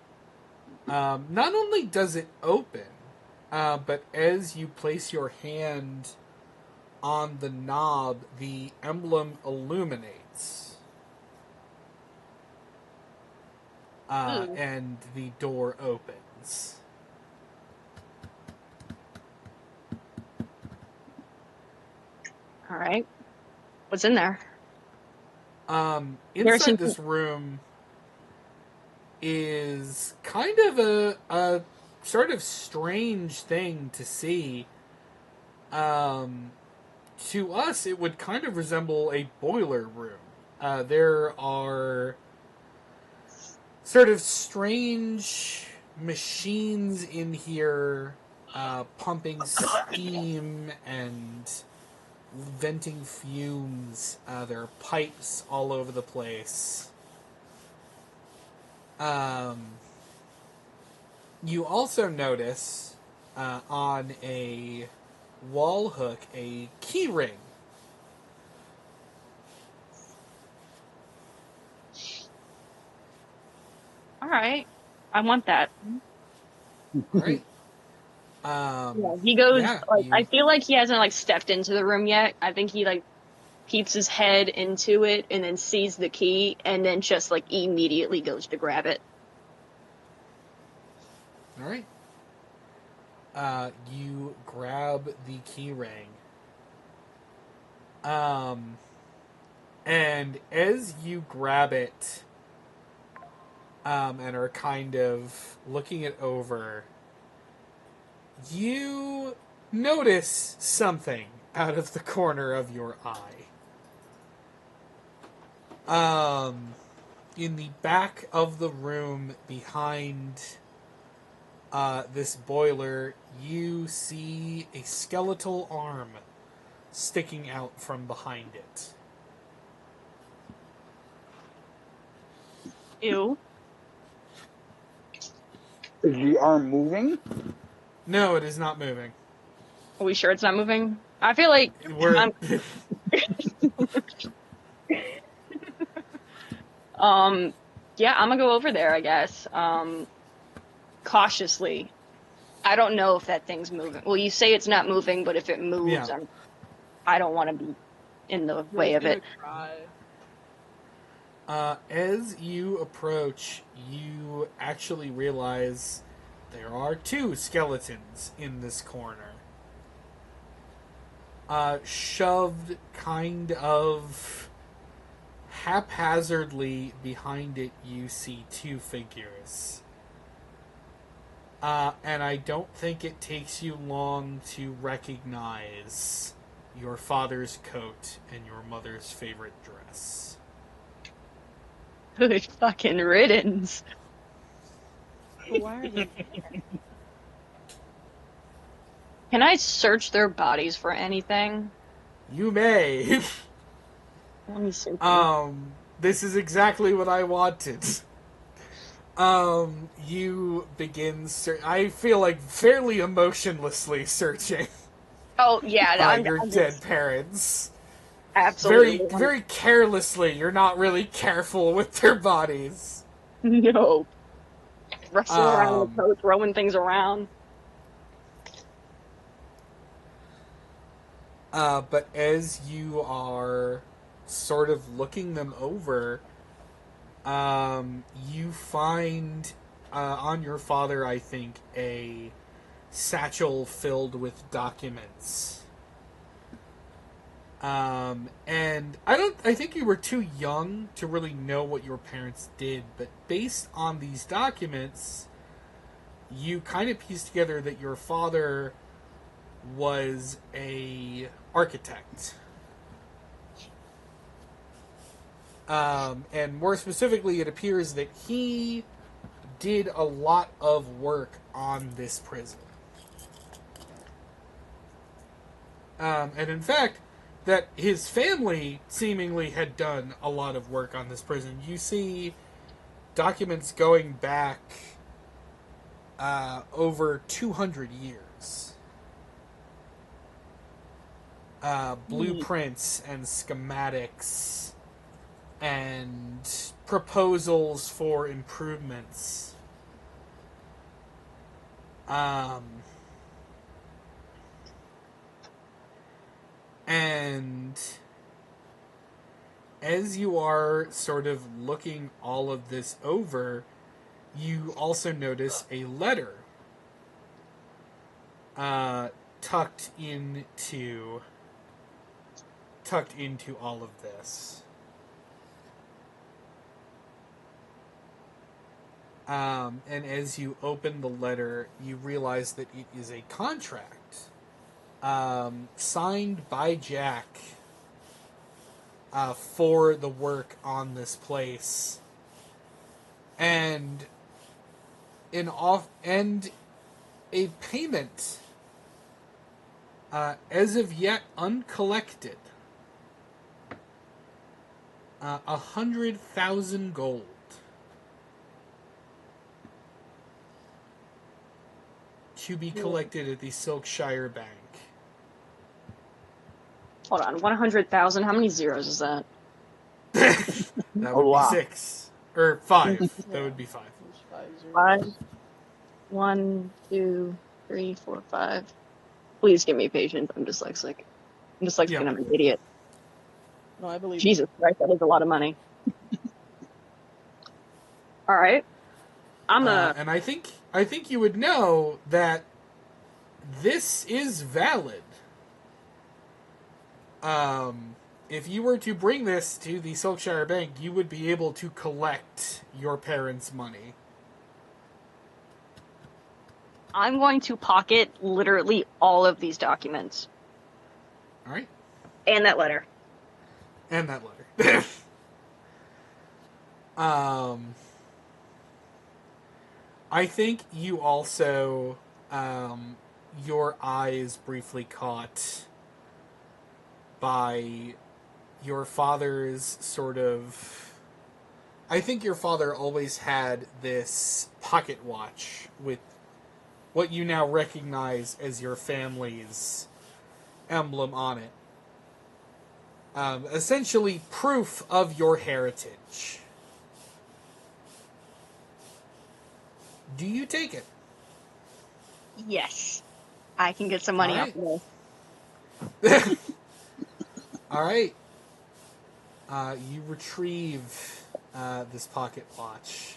not only does it open, but as you place your hand on the knob, the emblem illuminates. And the door opens. Alright. What's in there? Inside this room is kind of a sort of strange thing to see. To us, it would kind of resemble a boiler room. There are sort of strange machines in here, pumping steam and venting fumes. There are pipes all over the place. You also notice on a wall hook a key ring. All right, I want that. All right. Yeah, he goes Yeah, like I feel like he hasn't like stepped into the room yet. I think he like peeps his head into it and then sees the key and then just like immediately goes to grab it. All right. You grab the key ring. And as you grab it, and are kind of looking it over, you notice something out of the corner of your eye. In the back of the room behind this boiler, you see a skeletal arm sticking out from behind it. Ew. Is the arm moving? No, it is not moving. Are we sure it's not moving? I feel like We're yeah, I'm gonna go over there, I guess. Cautiously. I don't know if that thing's moving. Well, you say it's not moving, but if it moves, Yeah. I don't want to be in the way of it. Cry. As you approach, you actually realize there are two skeletons in this corner. Shoved kind of haphazardly behind it, you see two figures. And I don't think it takes you long to recognize your father's coat and your mother's favorite dress. Good fucking riddance. But why are they there? Can I search their bodies for anything? You may. Let me see. This is exactly what I wanted. You begin I feel like fairly emotionlessly searching Oh yeah, your I'm dead just parents. absolutely Very carelessly. You're not really careful with their bodies. no. Wrestling around in the Um, coat, throwing things around. but as you are sort of looking them over, you find on your father, I think, a satchel filled with documents. And I think you were too young to really know what your parents did, but based on these documents, you kind of piece together that your father was a architect. And more specifically, it appears that he did a lot of work on this prison. And in fact, that his family seemingly had done a lot of work on this prison. You see documents going back over 200 years. Blueprints and schematics and proposals for improvements. And as you are sort of looking all of this over, you also notice a letter tucked into all of this. And as you open the letter, you realize that it is a contract signed by Jack for the work on this place, and a payment as of yet uncollected, 100,000 gold. To be collected at the Silkshire Bank. Hold on, 100,000. How many zeros is that? That A would be lot. 6. Or 5. That Yeah. would be 5. There's 5 zeros. 5. 1, 2, 3, 4, 5. Please give me patience. I'm dyslexic. I'm dyslexic Yeah. and I'm an idiot. No, I believe Jesus Christ, that is a lot of money. All right. And I think you would know that this is valid. If you were to bring this to the Silkshire Bank, you would be able to collect your parents' money. I'm going to pocket literally all of these documents. All right? And that letter. And that letter. I think you also, your eyes briefly caught by your father's sort of... I think your father always had this pocket watch with what you now recognize as your family's emblem on it. Essentially proof of your heritage. Do you take it? Yes. I can get some money All off right. of this. All right. You retrieve this pocket watch,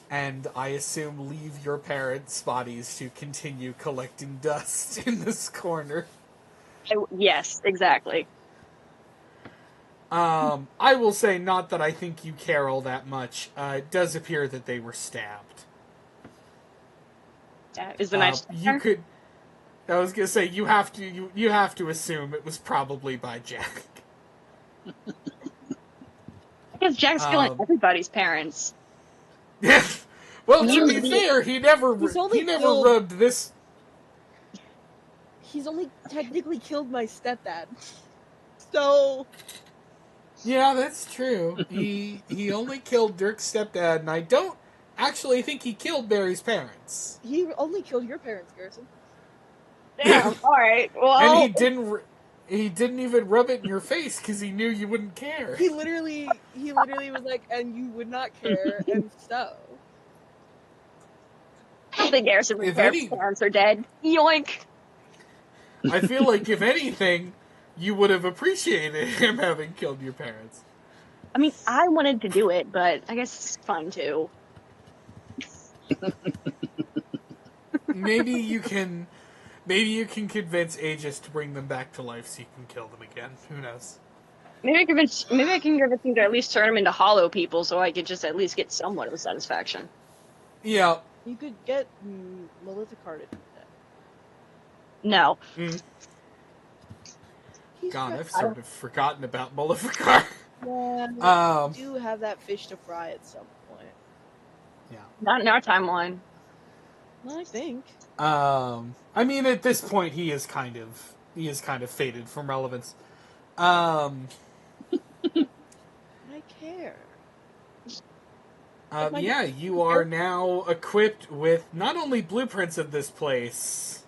and I assume leave your parents' bodies to continue collecting dust in this corner. Yes, exactly. I will say not that I think you care all that much. It does appear that they were stabbed. Is the knife You could. I was gonna say you have to assume it was probably by Jack. I guess Jack's killing everybody's parents. Well, to be fair, he never killed- rubbed this. He's only technically killed my stepdad. So... Yeah, that's true. He only killed Dirk's stepdad, and I don't actually think he killed Barry's parents. He only killed your parents, Garrison. Damn, alright. Well, And he didn't even rub it in your face because he knew you wouldn't care. He literally was like, and you would not care, and so... I think Garrison If parents are dead. Yoink. I feel like if anything, you would have appreciated him having killed your parents. I mean, I wanted to do it, but I guess it's fine too. Maybe you can convince Aegis to bring them back to life so you can kill them again. Who knows? Maybe I can convince him to at least turn them into hollow people so I could just at least get somewhat of a satisfaction. Yeah. You could get Maleficard to do that. No. God, I've sort of forgotten about Maleficard. Yeah, you do have that fish to fry at some point. Yeah. Not in our timeline. I think. I mean, at this point, he is kind of faded from relevance. I care. Yeah, you are now equipped with not only blueprints of this place,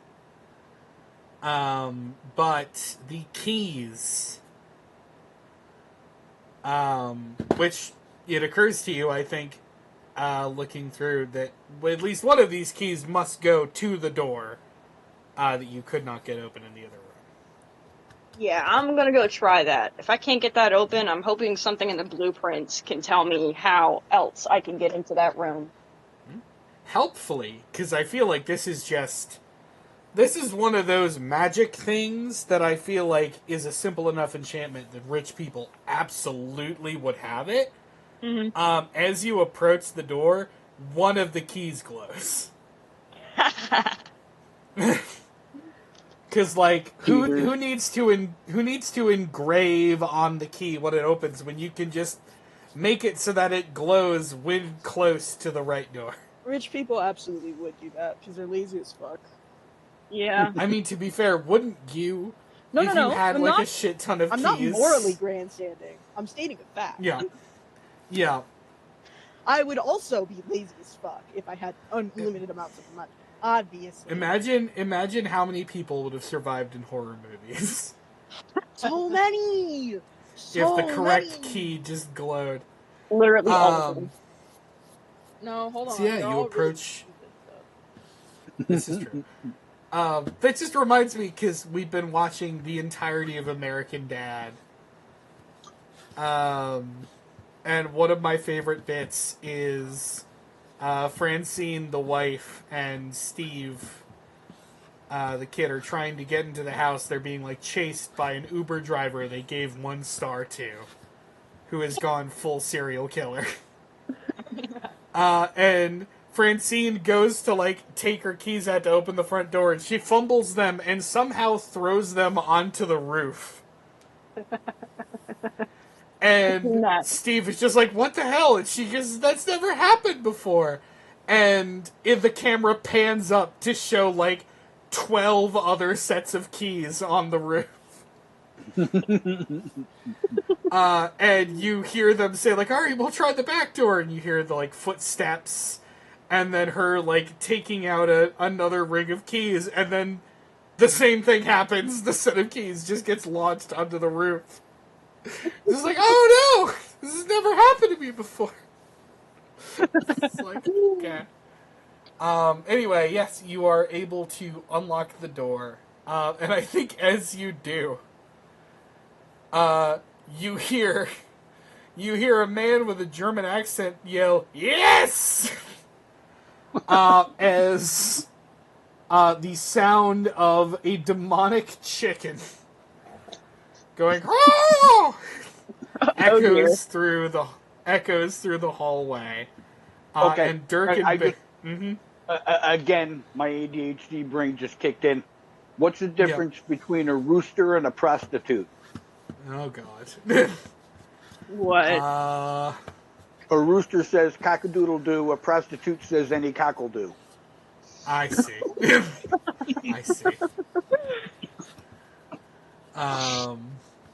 but the keys. Which it occurs to you, I think, looking through, that at least one of these keys must go to the door that you could not get open in the other room. Yeah, I'm gonna go try that. If I can't get that open, I'm hoping something in the blueprints can tell me how else I can get into that room. Helpfully, because I feel like this is one of those magic things that I feel like is a simple enough enchantment that rich people absolutely would have it. Mm-hmm. As you approach the door, one of the keys glows. Because, like, who needs to engrave on the key when it opens when you can just make it so that it glows when close to the right door? Rich people absolutely would do that because they're lazy as fuck. Yeah. I mean, to be fair, wouldn't you? No, if no, you had I'm like not, a shit ton of I'm keys. not morally grandstanding. I'm stating a fact. Yeah. Yeah. I would also be lazy as fuck if I had unlimited amounts of money. Obviously. Imagine how many people would have survived in horror movies. So many! So If the correct many! key just glowed. Literally all of them. No, hold on. So yeah, They're you all really approach. stupid stuff. This is true. That just reminds me, because we've been watching the entirety of American Dad. And one of my favorite bits is Francine, the wife, and Steve, the kid, are trying to get into the house. They're being like chased by an Uber driver they gave 1 star to, who has gone full serial killer. And Francine goes to like take her keys out to open the front door, and she fumbles them and somehow throws them onto the roof. And Steve is just like, what the hell? And she goes, that's never happened before. And the camera pans up to show like 12 other sets of keys on the roof. And you hear them say like, all right, we'll try the back door. And you hear the like footsteps, and then her like taking out another ring of keys, and then the same thing happens. The set of keys just gets launched onto the roof. It's like, oh no, this has never happened to me before. It's like, okay. Anyway, yes, you are able to unlock the door. And I think as you do, you hear a man with a German accent yell, yes! As the sound of a demonic chicken going, oh! echoes through the hallway. Okay. And Dirk and Again, my ADHD brain just kicked in. What's the difference between a rooster and a prostitute? Oh God. What? A rooster says cock-a-doodle-doo. A prostitute says any cock'll-do. I see. I see.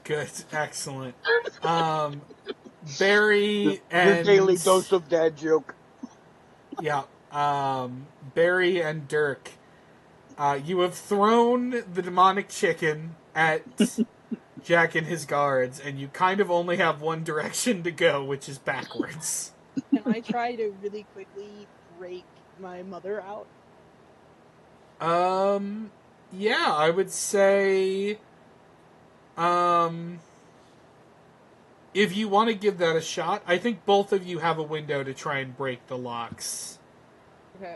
Good, excellent. Barry and Your daily dose of dad joke. Yeah. Barry and Dirk, you have thrown the demonic chicken at Jack and his guards, and you kind of only have one direction to go, which is backwards. Can I try to really quickly break my mother out? Yeah, I would say, if you want to give that a shot, I think both of you have a window to try and break the locks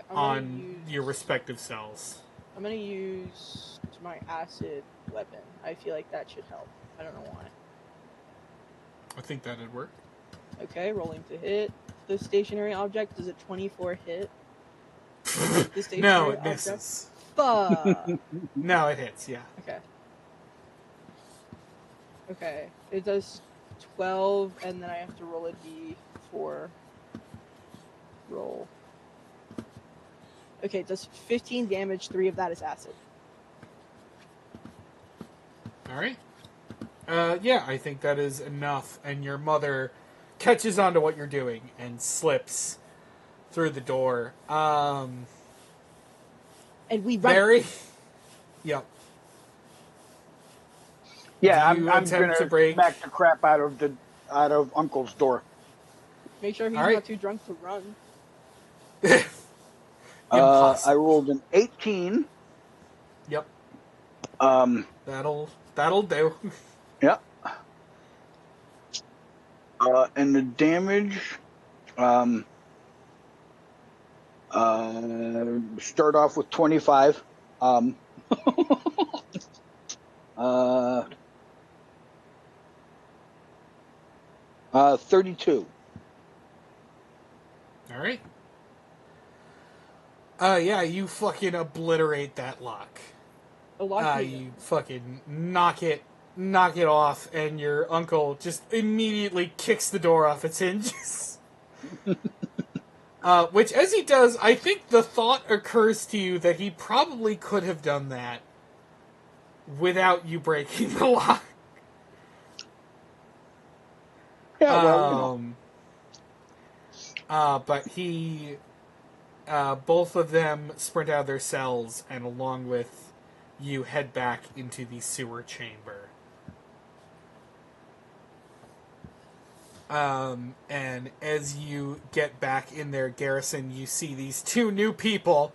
on your respective cells. I'm gonna use my acid weapon. I feel like that should help. I don't know why. I think that'd work. Okay, rolling to hit. The stationary object is a 24 hit. No, it misses. Fuck. No, it hits, yeah. Okay. Okay, it does 12, and then I have to roll a d4 roll. Okay, it does 15 damage, 3 of that is acid. Alright. Yeah, I think that is enough, and your mother catches on to what you're doing and slips through the door. And we run. Barry? Yep. Yeah, I'm gonna smack the crap out of Uncle's door. Make sure he's not too drunk to run. I rolled an 18. Yep. That'll do. Yep. And the damage, start off with 25. 32. All right. Yeah, you fucking obliterate that lock. You fucking knock it off, and your uncle just immediately kicks the door off its hinges. Which, as he does, I think the thought occurs to you that he probably could have done that without you breaking the lock. Yeah, well, but he, both of them sprint out of their cells, and along with you, head back into the sewer chamber. And as you get back in their garrison, you see these two new people.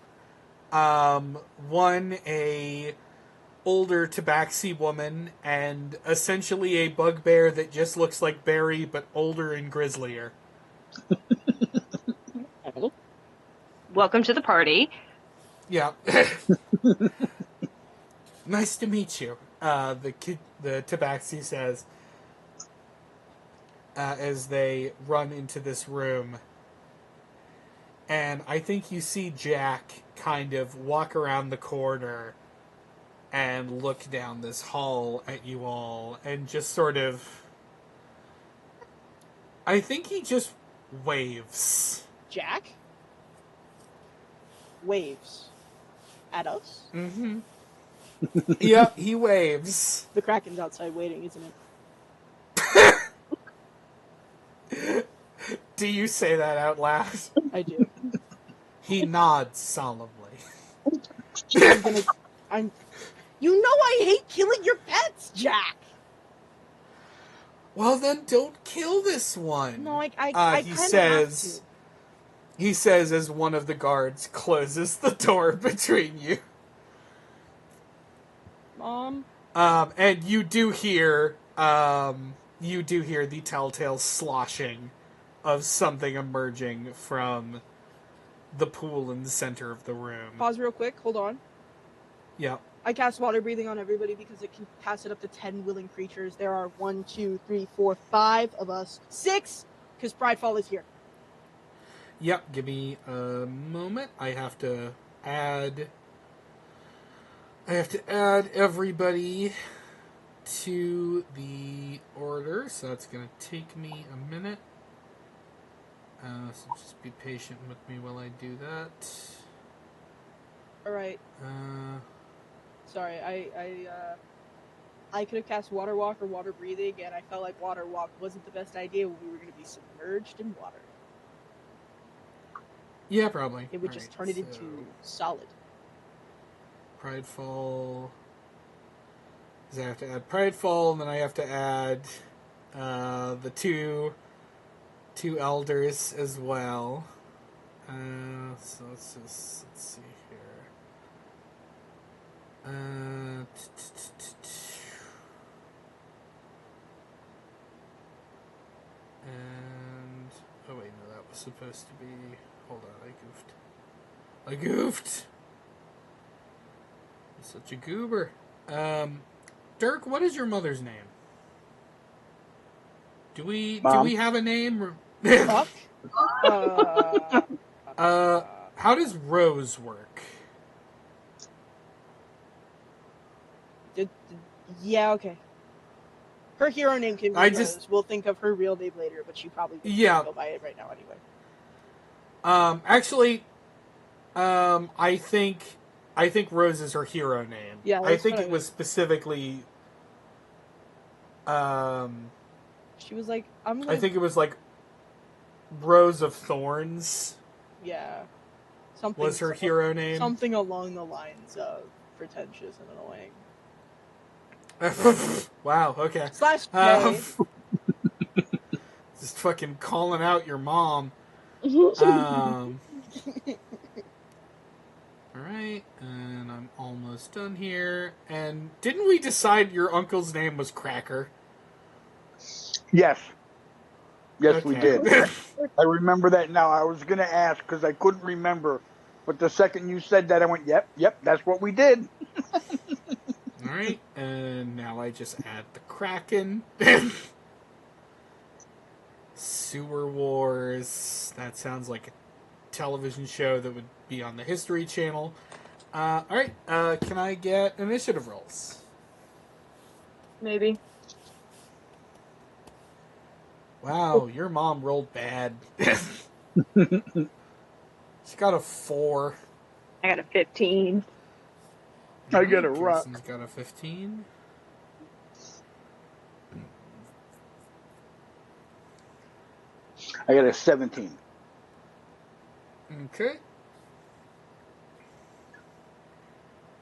One, a older tabaxi woman, and essentially a bugbear that just looks like Barry, but older and grislier. Welcome to the party. Yeah. Nice to meet you, the tabaxi says, as they run into this room. And I think you see Jack kind of walk around the corner and look down this hall at you all and just sort of... I think he just waves. Jack? Waves. At us? Mm-hmm. Yep, he waves. The Kraken's outside waiting, isn't it? Do you say that out loud? I do. He nods solemnly. You know I hate killing your pets, Jack! Well, then don't kill this one. No, I he kind of says, have to. He says as one of the guards closes the door between you. Mom? And you do hear the telltale sloshing of something emerging from the pool in the center of the room. Pause real quick, hold on. Yeah. I cast water breathing on everybody because it can cast it up to 10 willing creatures. There are 1, 2, 3, 4, 5 of us. 6! Because Pridefall is here. Yep, give me a moment. I have to add everybody to the order, so that's going to take me a minute. So just be patient with me while I do that. Alright. Sorry, I could have cast Water Walk or Water Breathing, and I felt like Water Walk wasn't the best idea when we were going to be submerged in water. Yeah, probably. It would just turn it into solid. Pridefall. I have to add Pridefall, and then I have to add the two elders as well. So let's see here. And oh wait, no, that was supposed to be. Hold on, I goofed. I'm such a goober. Dirk, what is your mother's name? Do we have a name? Fuck. How does Rose work? Yeah, okay. Her hero name can be Rose. We'll think of her real name later, but she probably doesn't go by it right now anyway. Actually, I think Rose is her hero name. Yeah, I think it was specifically. She was like, I think it was like Rose of Thorns. Yeah. Something was her hero name. Something along the lines of pretentious and annoying. Wow, okay. /J. Just fucking calling out your mom. Alright, and I'm almost done here. And didn't we decide your uncle's name was Cracker? Yes. Yes, okay. We did. I remember that now. I was going to ask because I couldn't remember. But the second you said that, I went, yep, that's what we did. Alright, and now I just add the Kraken. Sewer Wars. That sounds like a television show that would be on the History Channel. Alright, can I get initiative rolls? Maybe. Wow, your mom rolled bad. She got a 4. I got a 15. I got a rock. Kirsten's got a 15. I got a 17. Okay.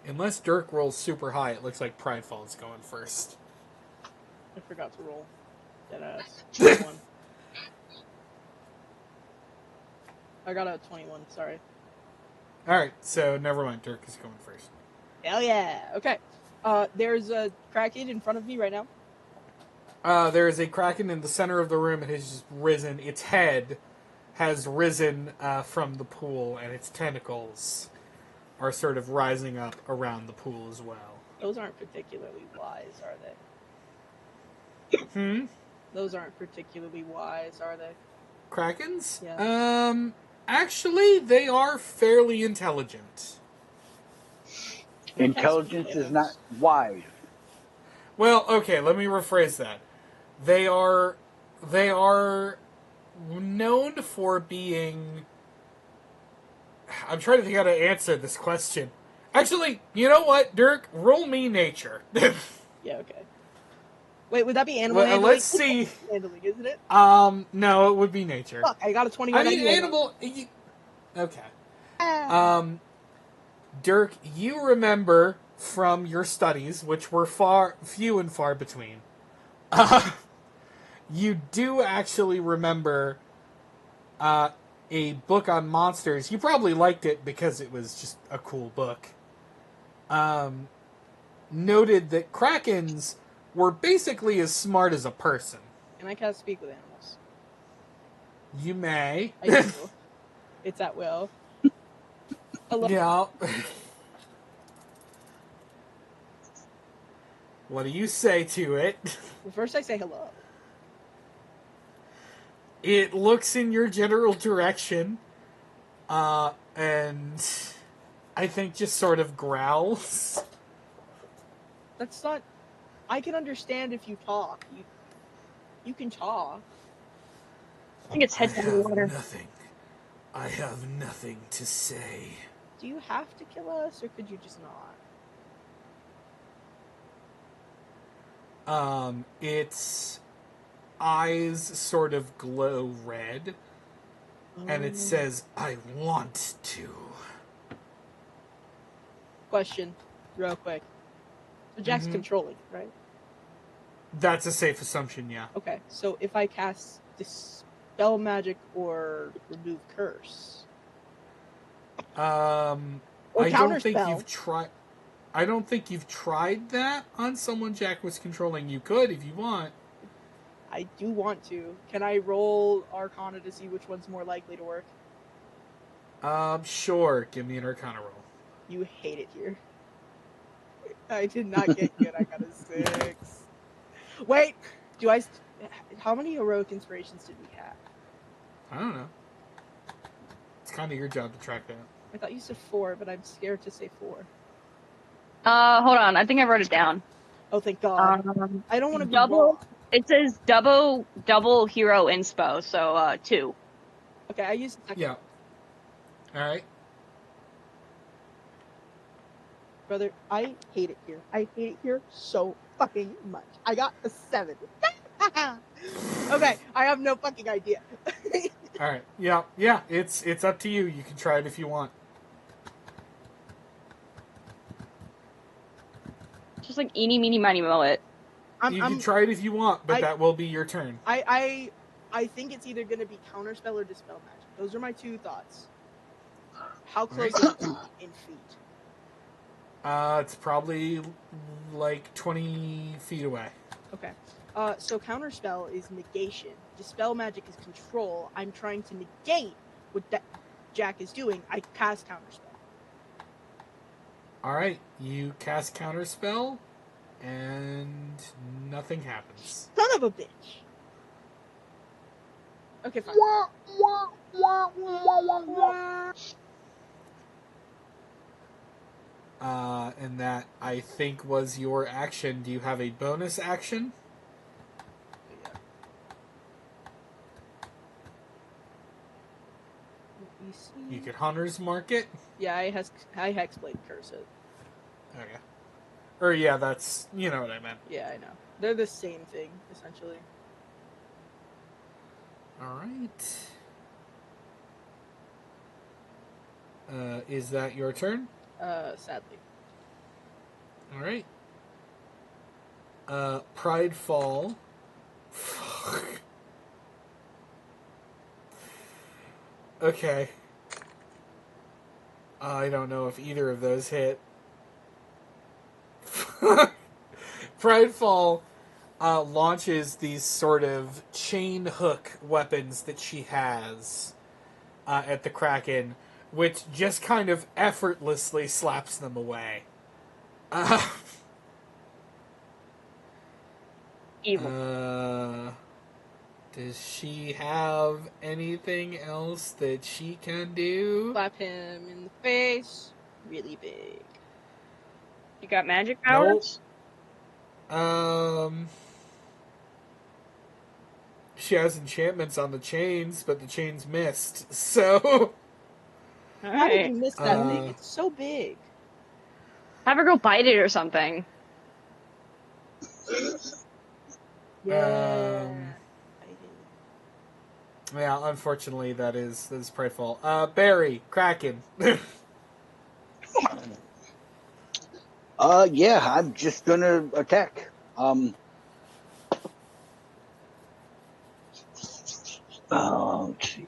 Unless Dirk rolls super high, it looks like Pridefall is going first. I forgot to roll. Deadass. I got a 21. Sorry. All right, so never mind. Dirk is going first. Hell yeah. Okay. There's a Kraken in front of me right now. There is a kraken in the center of the room. It has just risen. Its head has risen from the pool, and its tentacles are sort of rising up around the pool as well. Those aren't particularly wise, are they? Those aren't particularly wise, are they? Krakens? Yeah. Actually, they are fairly intelligent. Intelligence is not wise. Well, okay, let me rephrase that. They are known for being... I'm trying to think how to answer this question. Actually, you know what, Dirk? Roll me nature. Yeah, okay. Wait, would that be animal well, handling? let's see. Handling, isn't it? No, it would be nature. Fuck, I got a 21. I mean, animal... Okay. Dirk, you remember from your studies, which were few and far between, you do actually remember a book on monsters. You probably liked it because it was just a cool book. Noted that krakens were basically as smart as a person. Can I cast speak with animals? You may. I do. It's at will. Yeah. What do you say to it? Well, first I say hello. It looks in your general direction, and I think just sort of growls. That's not... I can understand if you talk. You can talk. I think it's head in the water. I have nothing to say. Do you have to kill us, or could you just not? Its eyes sort of glow red, and it says, I want to. Question, real quick. So Jack's controlling, right? That's a safe assumption, yeah. Okay, so if I cast Dispel Magic or Remove Curse... I Or don't think Counterspell. you've tried... I don't think you've tried that on someone Jack was controlling. You could if you want. I do want to. Can I roll Arcana to see which one's more likely to work? Sure. Give me an Arcana roll. You hate it here. I did not get good. I got a 6. Wait! How many heroic inspirations did we have? I don't know. It's kind of your job to track that. I thought you said 4, but I'm scared to say 4. Hold on. I think I wrote it down. Oh, thank God. I don't want to be double. wrong. It says double hero inspo, so 2. Okay, I used the second. Yeah. All right. Brother, I hate it here. I hate it here so fucking much. I got a 7. Okay, I have no fucking idea. All right. Yeah. It's up to you. You can try it if you want. Just like eeny, meeny, miny, moe it. You can try it if you want, but that will be your turn. I think it's either going to be Counterspell or Dispel Magic. Those are my 2 thoughts. How close is it in feet? It's probably like 20 feet away. Okay. So Counterspell is negation. Dispel Magic is control. I'm trying to negate what Jack is doing. I cast Counterspell. Alright, you cast Counterspell, and nothing happens. Son of a bitch! Okay, fine. And that, I think, was your action. Do you have a bonus action? You could Hunter's Mark it? Yeah, I Hexblade Curse it. Okay. Or, yeah, that's... You know what I meant. Yeah, I know. They're the same thing, essentially. Alright. Is that your turn? Sadly. Alright. Pridefall. Fuck. Okay. I don't know if either of those hit. Pridefall launches these sort of chain hook weapons that she has at the Kraken, which just kind of effortlessly slaps them away. Evil. Does she have anything else that she can do? Slap him in the face, really big. You got magic powers? She has enchantments on the chains, but the chains missed. So, How did you miss that Uh, thing? It's so big. Have her go bite it or something. Yeah. yeah, unfortunately, that is Pridefall. Barry, Kraken. Yeah, I'm just gonna attack. Let's see.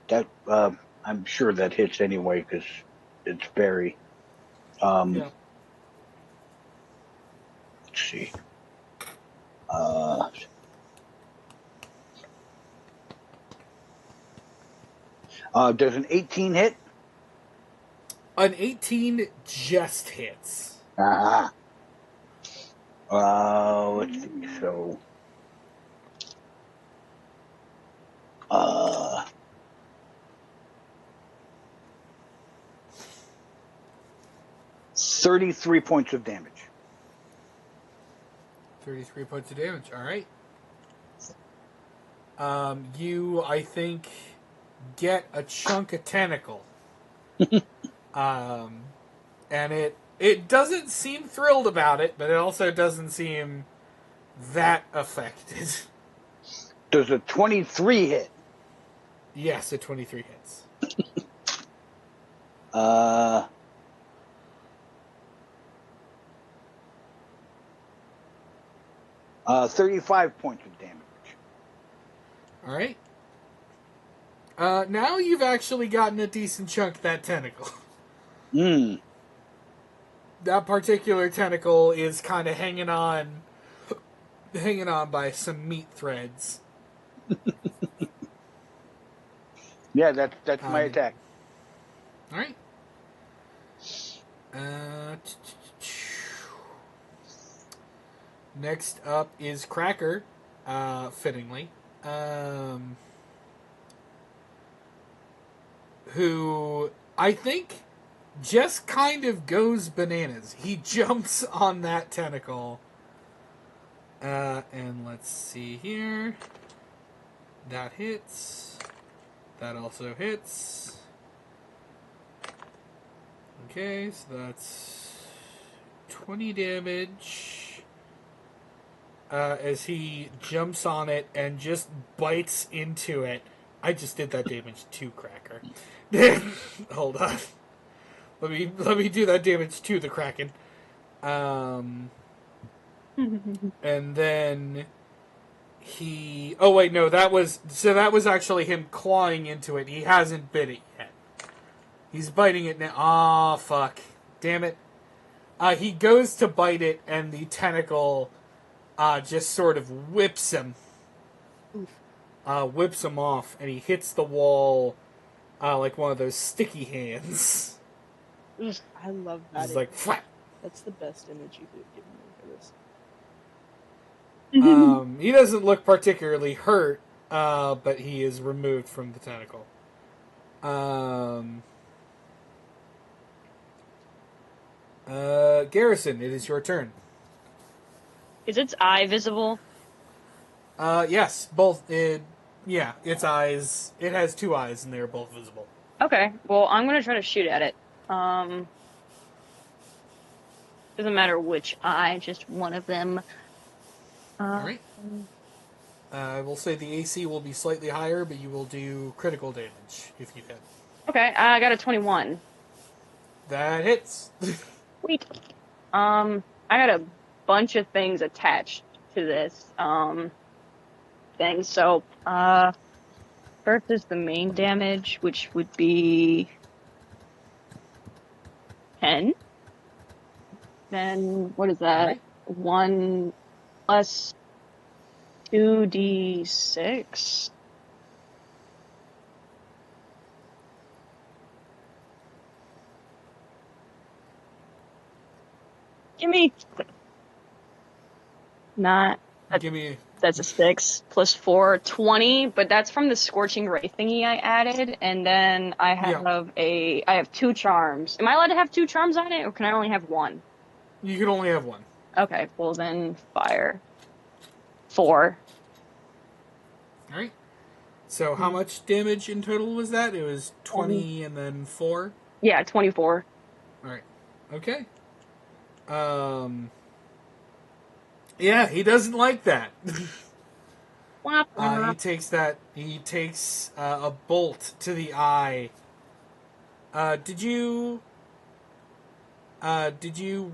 That I'm sure that hits anyway because it's Barry. Yeah. Let's see. Does an 18 hit? An 18 just hits. Ah. Let's see. So. 33 points of damage. 33 points of damage. All right. You, I think, get a chunk of tentacle. And it doesn't seem thrilled about it, but it also doesn't seem that affected. Does a 23 hit? Yes, a 23 hits. 35 points of damage. All right. Now you've actually gotten a decent chunk of that tentacle. That particular tentacle is kind of hanging on by some meat threads. Yeah, that's my attack. All right. Next up is Cracker, fittingly, who I think just kind of goes bananas. He jumps on that tentacle. And let's see here. That hits. That also hits. Okay, so that's 20 damage. As he jumps on it and just bites into it. I just did that damage to Cracker. Hold on. Let me do that damage to the Kraken. And then he... Oh, wait, no, that was actually him clawing into it. He hasn't bit it yet. He's biting it now. Aw, fuck. Damn it. He goes to bite it, and the tentacle just sort of whips him. Whips him off, and he hits the wall like one of those sticky hands. I love that. It's like, flat. That's the best image you could have given me for this. He doesn't look particularly hurt, but he is removed from the tentacle. Garrison, it is your turn. Is its eye visible? Yes, both. Its eyes. It has two eyes, and they are both visible. Okay, well, I'm gonna try to shoot at it. Doesn't matter which eye, just one of them. Alright. I will say the AC will be slightly higher, but you will do critical damage if you hit. Okay, I got a 21. That hits. Sweet. I got a bunch of things attached to this thing, so First is the main damage, which would be 10. Then, what is that? Alright. 1 plus 2d6. Give me... Not... Give me... That's a 6 plus 4, 20, but that's from the Scorching Ray thingy I added, and then I have 2 charms. Am I allowed to have 2 charms on it, or can I only have 1? You can only have 1. Okay, well then, fire. 4. Alright. So how much damage in total was that? It was 20 and then 4? Yeah, 24. Alright. Okay. Yeah, he doesn't like that. He takes a bolt to the eye. Did you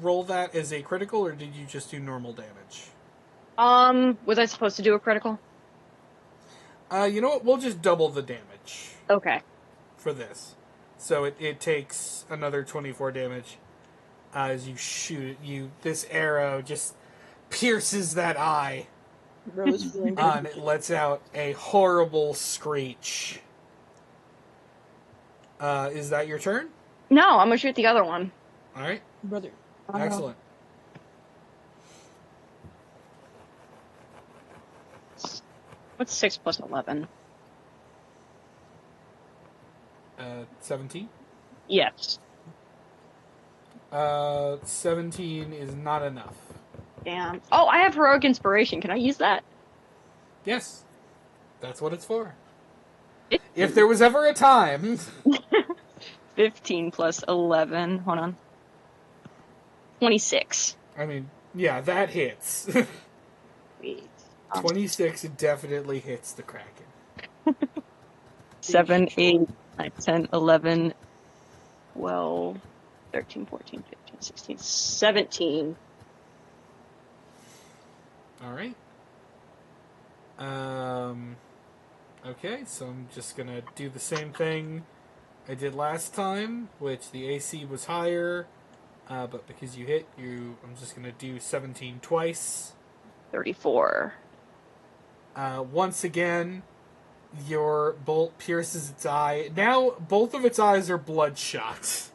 roll that as a critical, or did you just do normal damage? Was I supposed to do a critical? You know what? We'll just double the damage Okay. for this. So it takes another 24 damage as you shoot it. This arrow just pierces that eye. Bro is feeling And it lets out a horrible screech. Is that your turn? No, I'm gonna shoot the other one. Alright. brother. Excellent. What's 6 plus 11? 17? Yes. 17 is not enough. Damn. Oh, I have Heroic Inspiration. Can I use that? Yes. That's what it's for. If there was ever a time... 15 plus 11. Hold on. 26. I mean, yeah, that hits. Wait. 26 definitely hits the Kraken. 7, 8, 9, 10, 11, 12, 13, 14, 15, 16, 17. Alright. Okay, so I'm just gonna do the same thing I did last time, which the AC was higher, but because you hit, I'm just gonna do 17 twice. 34. Once again, your bolt pierces its eye. Now, both of its eyes are bloodshot.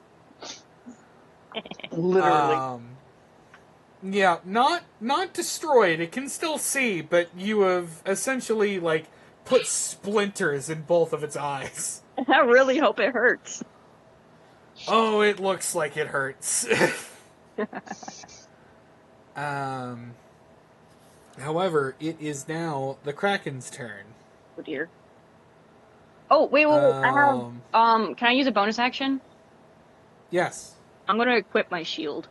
Literally. Yeah, not destroyed. It can still see, but you have essentially, put splinters in both of its eyes. I really hope it hurts. Oh, it looks like it hurts. However, it is now the Kraken's turn. Oh dear. Oh, wait, I have, can I use a bonus action? Yes. I'm gonna equip my shield.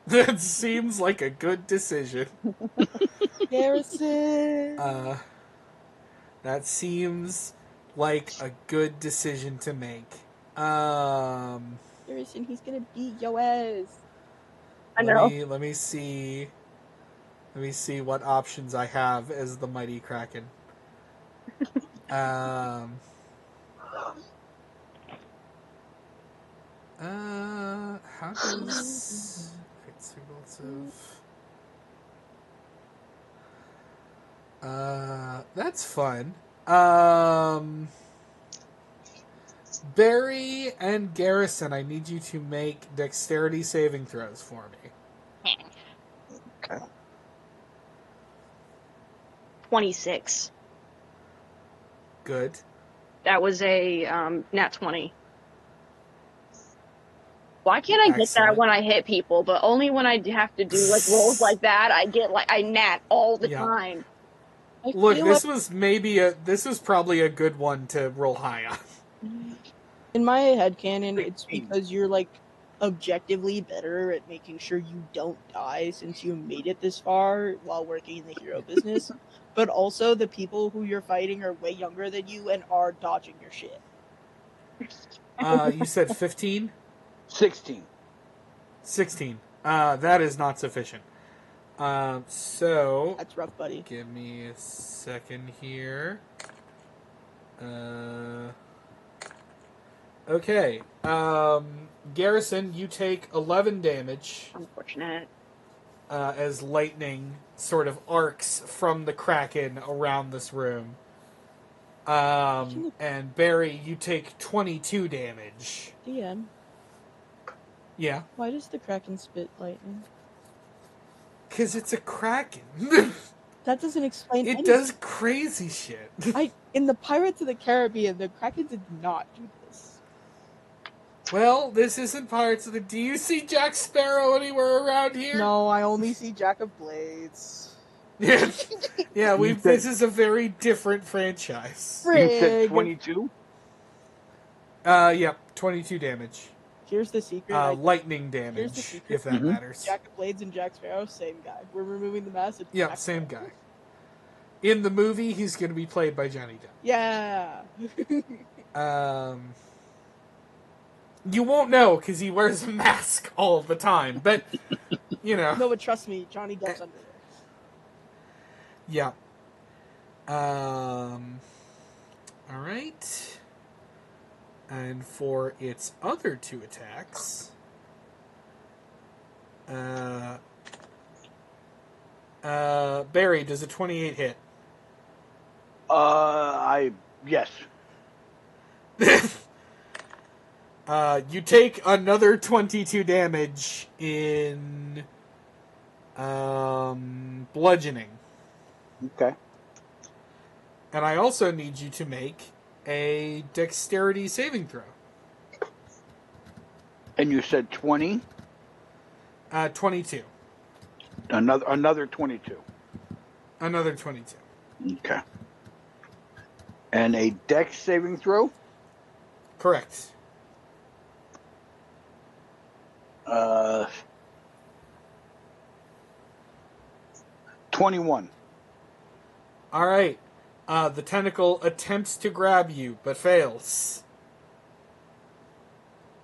That seems like a good decision. Garrison. That seems like a good decision to make. Garrison, he's gonna beat your ass. I know. Let me see. Let me see what options I have as the Mighty Kraken. How does... that's fun. Barry and Garrison, I need you to make dexterity saving throws for me. Okay. 26. Good. That was a nat 20. Why can't I get Excellent. that when I hit people, but only when I have to do rolls like that, I get I nat all the time. Look, this was probably a good one to roll high on. In my headcanon, it's because you're objectively better at making sure you don't die since you made it this far while working in the hero business. But also the people who you're fighting are way younger than you and are dodging your shit. You said 15? 16. 16. That is not sufficient. So... That's rough, buddy. Give me a second here. Okay. Garrison, you take 11 damage Unfortunate. as lightning sort of arcs from the Kraken around this room. And Barry, you take 22 damage. DM, Yeah. why does the Kraken spit lightning? Because it's a Kraken. That doesn't explain It anything. does crazy shit. In the Pirates of the Caribbean, the Kraken did not do this. Well, this isn't Pirates of the... Do you see Jack Sparrow anywhere around here? No, I only see Jack of Blades. Yeah, You said- this is a very different franchise. You said Frig. 22? Yep, 22 damage. Here's the secret. Lightning Here's the damage, secret. if that matters. Jack of Blades and Jack Sparrow, same guy. We're removing the mask. Yeah, same guy. In the movie, he's going to be played by Johnny Depp. Yeah. You won't know because he wears a mask all the time, but you know. No, but trust me, Johnny Depp's under there. Yeah. All right. And for its other two attacks, Barry, does a 28 hit? Yes. You take another 22 damage in bludgeoning. Okay. And I also need you to make a dexterity saving throw. And you said 20? 22. Another 22. Another 22. Okay. And a dex saving throw? Correct. 21. All right. The tentacle attempts to grab you, but fails.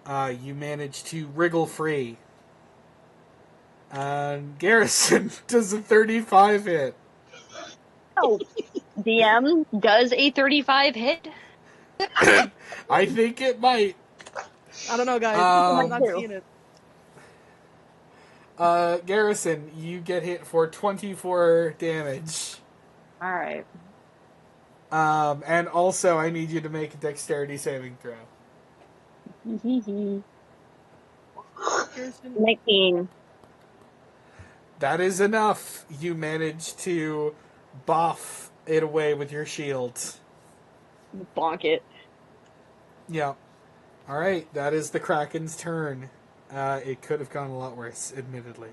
You manage to wriggle free. Garrison, does a 35 hit? Oh, DM, does a 35 hit? I think it might. I don't know, guys. I'm not seeing it. Garrison, you get hit for 24 damage. Alright. And also, I need you to make a dexterity saving throw. 19. That is enough. You manage to buff it away with your shield. Bonk it. Yeah. Alright, that is the Kraken's turn. It could have gone a lot worse, admittedly.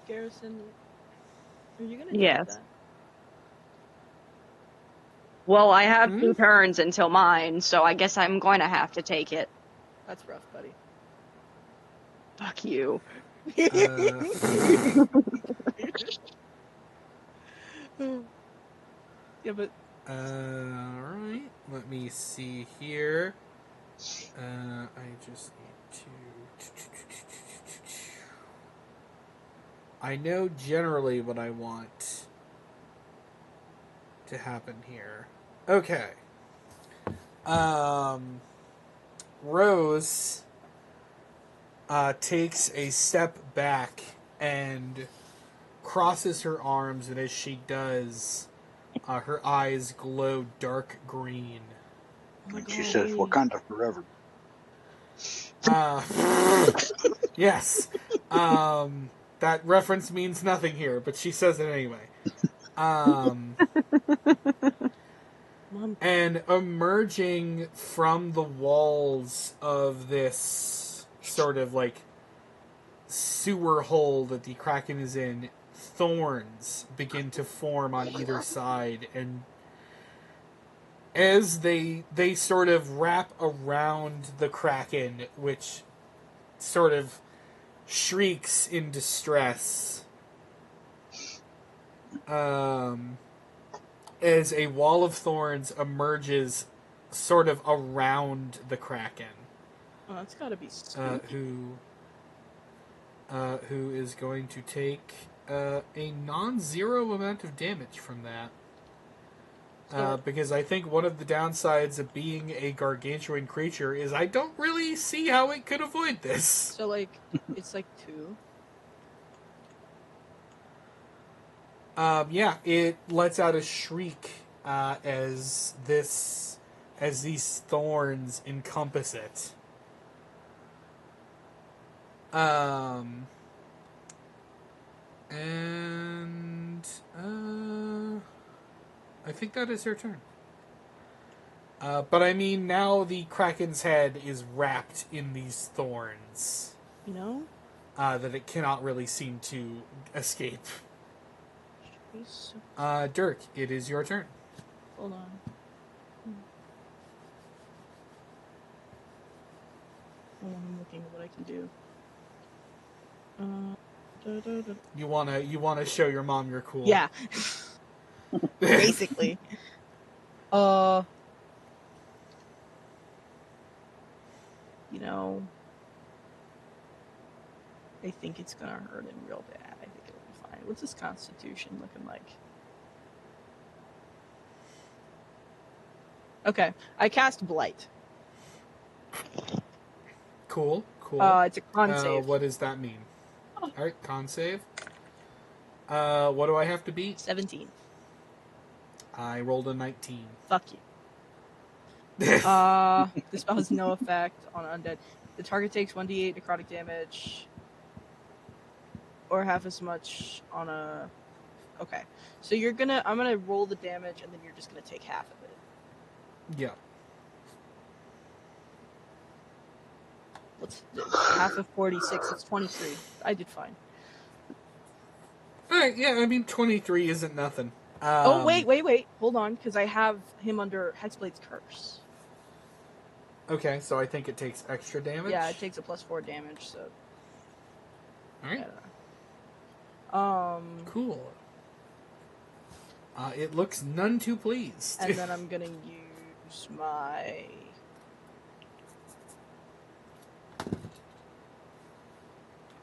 Garrison, are you gonna Yes. take that? Well, I have 2 turns until mine, so I guess I'm going to have to take it. That's rough, buddy. Fuck you. Yeah, but Alright, let me see here. I just need to... I know generally what I want to happen here. Okay. Rose takes a step back and crosses her arms, and as she does, her eyes glow dark green. And she says, Wakanda forever. Yes. That reference means nothing here, but she says it anyway. And emerging from the walls of this sort of like sewer hole that the Kraken is in, thorns begin to form on either side, and as they sort of wrap around the Kraken, which sort of shrieks in distress, as a wall of thorns emerges sort of around the Kraken. oh, that's gotta be sweet. Who is going to take a non-zero amount of damage from that. Because I think one of the downsides of being a gargantuan creature is I don't really see how it could avoid this. So, like, it's like 2. Yeah, it lets out a shriek as these thorns encompass it. And I think that is her turn. But I mean, now the Kraken's head is wrapped in these thorns. You know? That it cannot really seem to escape. So... Dirk, it is your turn. Hold on. I'm looking at what I can do. You wanna show your mom you're cool. Yeah. Basically. You know, I think it's gonna hurt him real bad. I think it'll be fine. What's his constitution looking like? Okay, I cast Blight. Cool. It's a con save. What does that mean? Oh. Alright, con save. What do I have to beat? 17. I rolled a 19. Fuck you. The spell has no effect on undead. The target takes 1d8 necrotic damage, or half as much on a... Okay. So I'm gonna roll the damage, and then you're just gonna take half of it. Yeah. What's half of 46? It's 23. I did fine. Alright, yeah, I mean, 23 isn't nothing. Oh, wait. Hold on, because I have him under Hexblade's Curse. Okay, so I think it takes extra damage? Yeah, it takes a +4 damage, so... Alright. Yeah. Cool. It looks none too pleased. And then I'm gonna use my...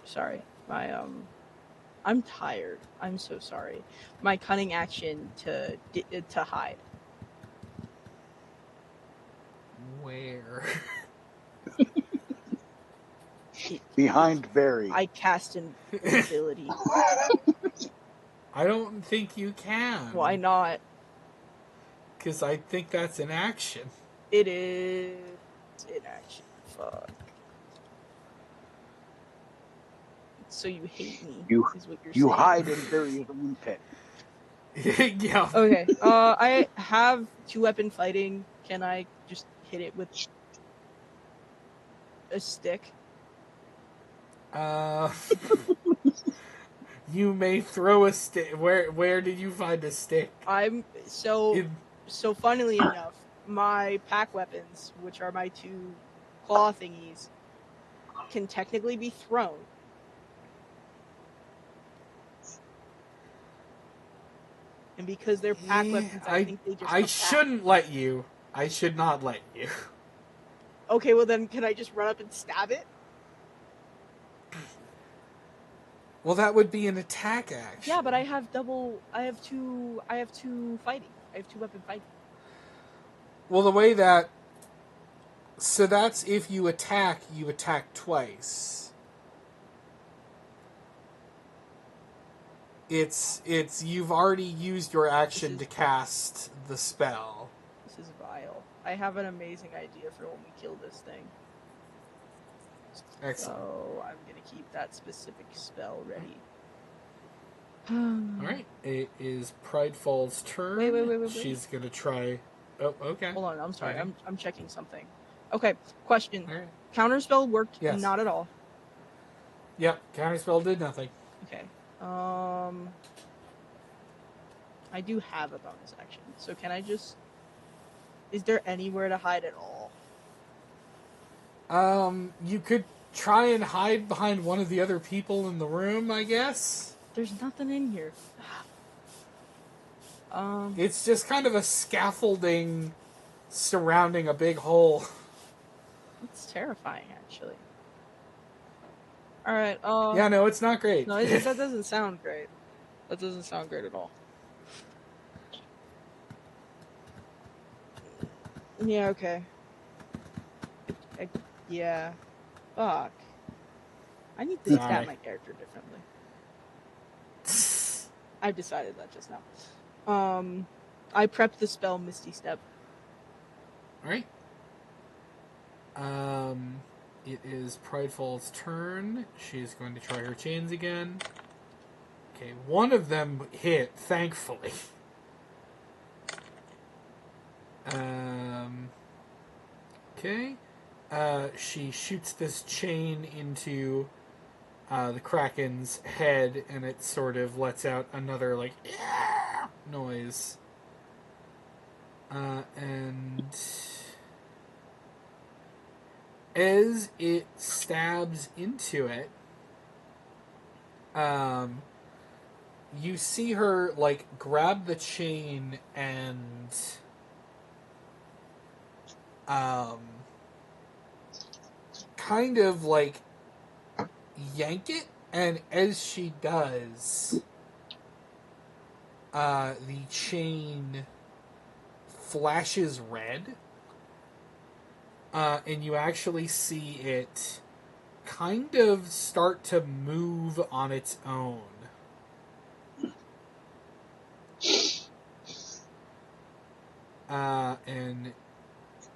Sorry. I'm tired. I'm so sorry. My cunning action to hide. Where? Behind Barry. I cast invisibility. I don't think you can. Why not? Because I think that's an action. It is in action. Fuck. So you hate me. Is what you're you saying. hide in Barry's own pit. Yeah. Okay. I have 2-weapon fighting. Can I just hit it with a stick? You may throw a stick. Where did you find a stick? So funnily enough, my pack weapons, which are my 2 claw thingies, can technically be thrown. And because they're pack weapons, I think they just... I shouldn't let you. I should not let you. Okay, well then, can I just run up and stab it? Well, that would be an attack action. Yeah, but I have 2 fighting. I have 2-weapon fighting. Well, the way that... So that's if you attack twice. It's you've already used your action to cast the spell. This is vile. I have an amazing idea for when we kill this thing. Excellent. So I'm gonna keep that specific spell ready. Alright, it is Pridefall's turn. Wait. She's gonna try... Oh, okay. Hold on, I'm sorry. Okay. I'm checking something. Okay, question. Alright. Counterspell worked? Yes. Not at all. Yep, counterspell did nothing. Okay. I do have a bonus action, so can I just... Is there anywhere to hide at all? You could try and hide behind one of the other people in the room, I guess? There's nothing in here. It's just kind of a scaffolding surrounding a big hole. It's terrifying, actually. Alright, Yeah, no, it's not great. No, that doesn't sound great. That doesn't sound great at all. Yeah, okay. Yeah. Fuck. I need to Sorry. stat my character differently. I've decided that just now. I prepped the spell Misty Step. Alright. It is Prideful's turn. She's going to try her chains again. Okay, one of them hit, thankfully. Okay. She shoots this chain into the Kraken's head, and it sort of lets out another, like, yeah! Noise. And as it stabs into it, you see her, like, grab the chain and kind of, like, yank it, and as she does, the chain flashes red, and you actually see it kind of start to move on its own. And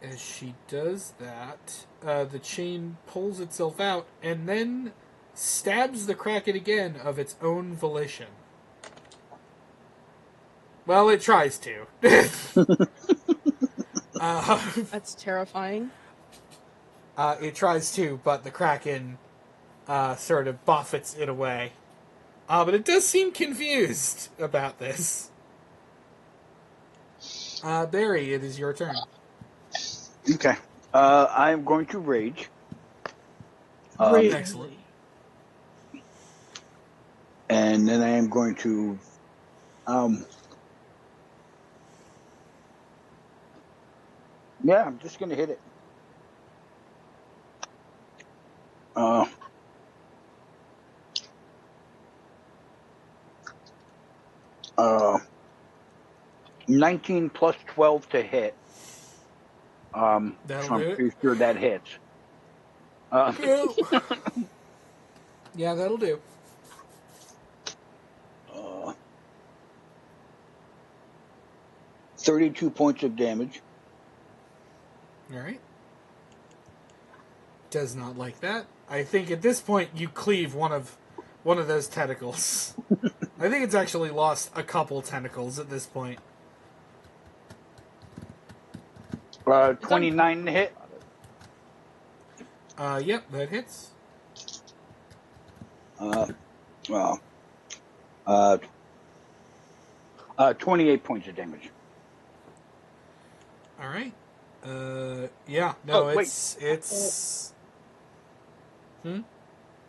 as she does that, the chain pulls itself out and then stabs the Kraken again of its own volition. Well, it tries to. That's terrifying. It tries to, but the Kraken sort of buffets it away. But it does seem confused about this. Barry, it is your turn. Okay. I'm going to rage. Really? Excellent. And then I am going to yeah, I'm just going to hit it. 19 plus 12 to hit. That'll So I'm do it. pretty sure that hits. Yeah, that'll do. 32 points of damage. Alright. Does not like that. I think at this point you cleave one of those tentacles. I think it's actually lost a couple tentacles at this point. 29 to hit. Yep, that hits. Well, 28 points of damage. Alright. Yeah, no, Oh, wait. it's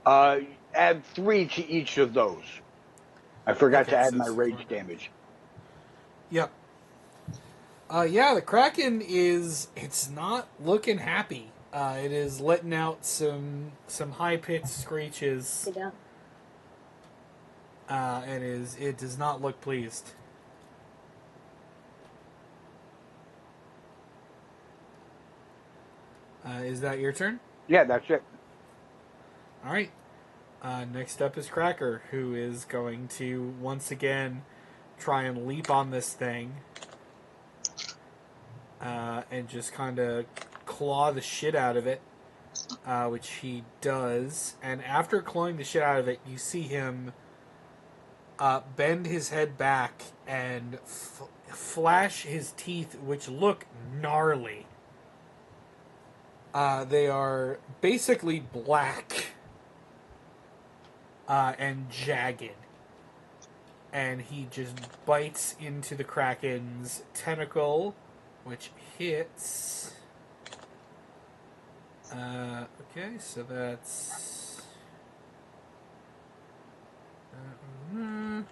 Add 3 to each of those. I forgot Okay, to add so my it's rage 4. damage. Yep. Yeah, the Kraken it's not looking happy. It is letting out some high-pitched screeches. Yeah. It does not look pleased. Is that your turn? Yeah, that's it. All right. Next up is Cracker, who is going to once again try and leap on this thing and just kind of claw the shit out of it, which he does. And after clawing the shit out of it, you see him bend his head back and flash his teeth, which look gnarly. They are basically black and jagged. And he just bites into the Kraken's tentacle, which hits. Okay, so that's. And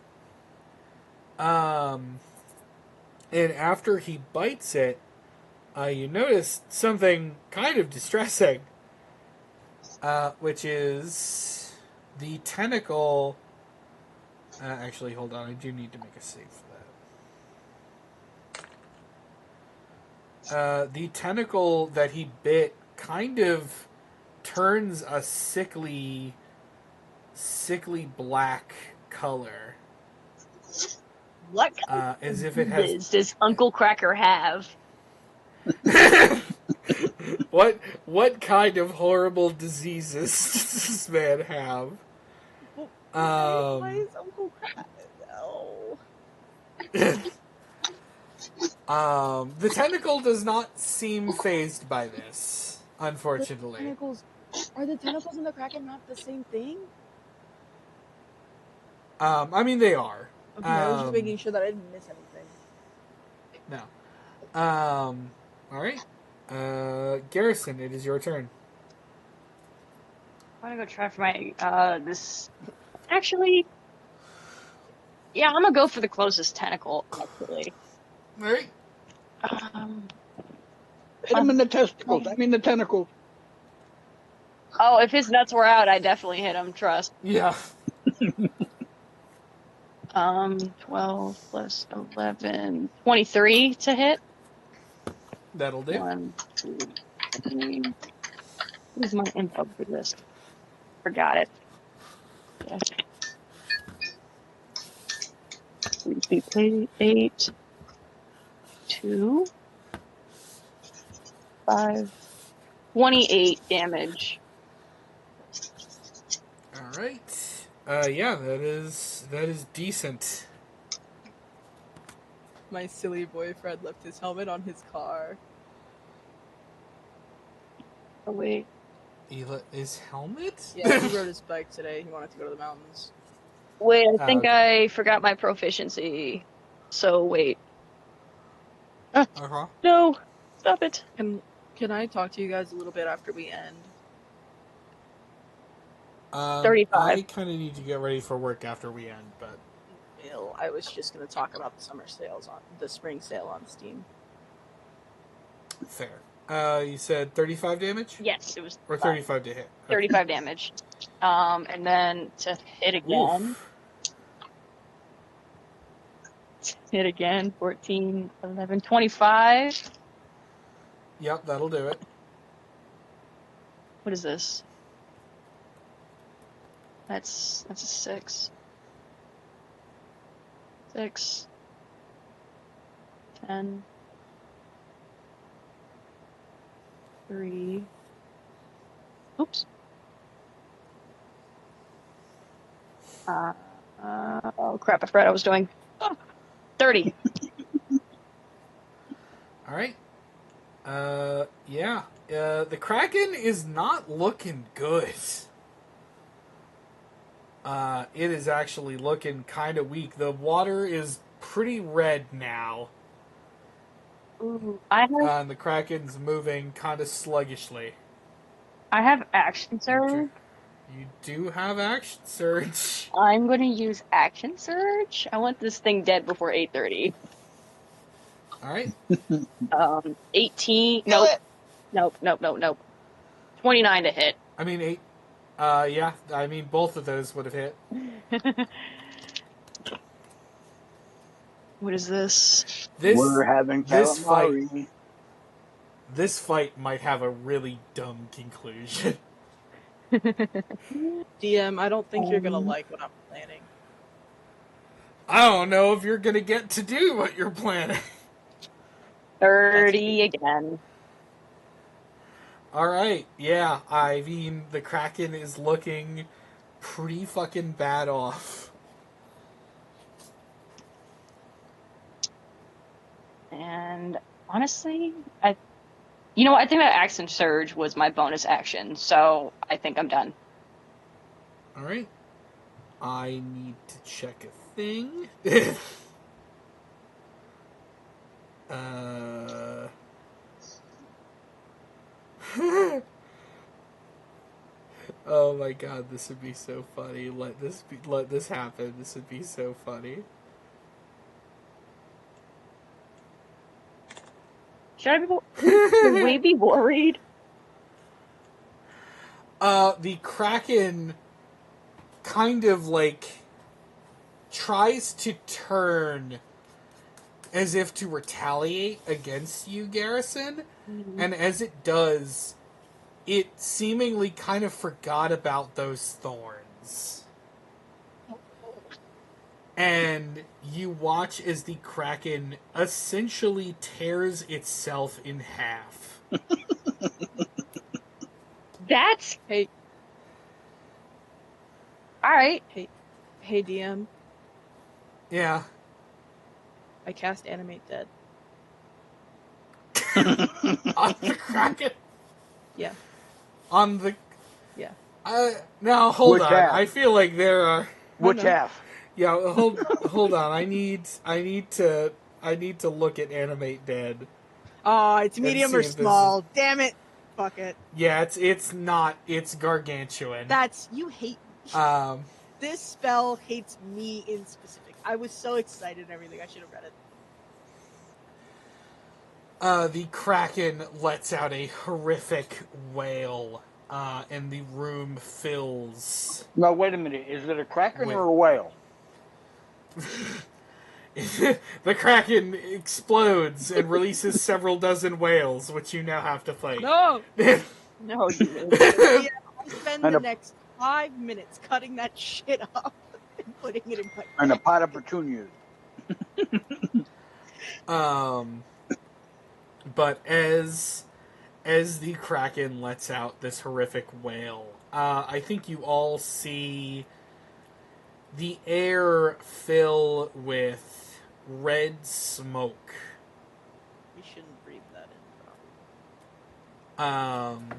after he bites it, you notice something kind of distressing, which is the tentacle. Actually, hold on. I do need to make a save for the tentacle that he bit kind of turns a sickly black color. What As if it has... does Uncle Cracker have? What kind of horrible diseases does this man have? Why is Uncle Crab? No. The tentacle does not seem phased by this, unfortunately. Are the tentacles and the Kraken not the same thing? I mean, they are. Okay, I was just making sure that I didn't miss anything. No. Alright. Garrison, it is your turn. I'm gonna go try for my, this... Actually... Yeah, I'm gonna go for the closest tentacle, actually. Alright. Hit him in the testicles. I mean the tentacles. Oh, if his nuts were out, I'd definitely hit him, trust. Yeah. 12 plus 11... 23 to hit. That'll do. 1, 2, 3... Where's my info for this? Forgot it. Yeah. 8, 2, 5, 28 damage. Alright. Yeah, that is decent. My silly boyfriend left his helmet on his car. Oh, wait. His helmet? Yeah, he rode his bike today. He wanted to go to the mountains. Wait, I think okay. I forgot my proficiency. So, wait. Uh-huh. No! Stop it! Can I talk to you guys a little bit after we end? 35. I kind of need to get ready for work after we end, but... I was just going to talk about the spring sale on Steam. Fair. You said 35 damage? Yes, it was... Or 35 to hit? Okay. 35 damage. And then to hit again... Oof. Hit again, 14, 11, 25. Yep, that'll do it. What is this? That's a 6. 6. 10. 3. Oops. Oh crap, I forgot I was doing. 30. Alright. Yeah. The Kraken is not looking good. It is actually looking kind of weak. The water is pretty red now. Ooh, And the Kraken's moving kind of sluggishly. I have action surge. You do have action surge. I'm going to use action surge. I want this thing dead before 8:30. Alright. 18. Nope. 29 to hit. I mean, 8. Yeah, I mean, both of those would have hit. What is this? We're having calamari. This fight might have a really dumb conclusion. DM, I don't think you're gonna like what I'm planning. I don't know if you're gonna get to do what you're planning. 30 again. Alright, yeah, I mean, the Kraken is looking pretty fucking bad off. And honestly, I think that action surge was my bonus action, so I think I'm done. Alright. I need to check a thing. Oh my god, this would be so funny. Let this happen. This would be so funny. Should we be worried? The Kraken kind of like tries to turn as if to retaliate against you, Garrison. Mhm. And as it does, it seemingly kind of forgot about those thorns. And you watch as the Kraken essentially tears itself in half. That's Hey, all right. hey, DM. Yeah. I cast Animate Dead. On the Kraken? Yeah, On the... yeah. Now, hold Which on. half? I feel like there are... Which no. half? Yeah, hold on. I need to look at Animate Dead. Oh, it's And medium see or if this small. Damn it. Fuck it. Yeah, it's not. It's gargantuan. You hate me. Um, This spell hates me in specific. I was so excited and everything. I should have read it. the Kraken lets out a horrific wail, and the room fills. No, wait a minute. Is it a Kraken Wait. or a whale? The Kraken explodes and releases several dozen whales, which you now have to fight. No! No, you Yeah, I'll spend And the a- next 5 minutes cutting that shit up and putting it in my And a bag. pot of petunias. But as the Kraken lets out this horrific wail, I think you all see the air fill with red smoke. We shouldn't breathe that in, probably.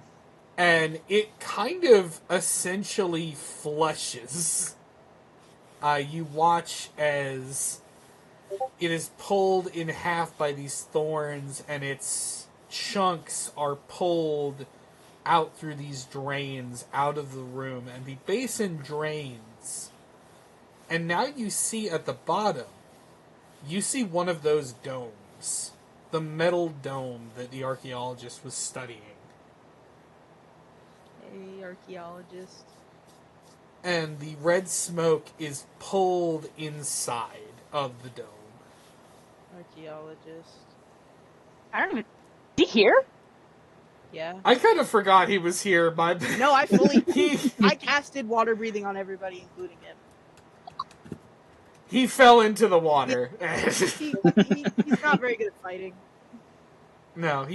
And it kind of essentially flushes. You watch as it is pulled in half by these thorns, and its chunks are pulled out through these drains out of the room, and the basin drains. And now you see at the bottom, you see one of those domes. The metal dome that the archaeologist was studying. Hey, archaeologist. And the red smoke is pulled inside of the dome. Archaeologist. I don't even. Is he here? Yeah. I kind of forgot he was here. My No, I fully. he I casted water breathing on everybody, including him. he fell into the water. He's not very good at fighting. No,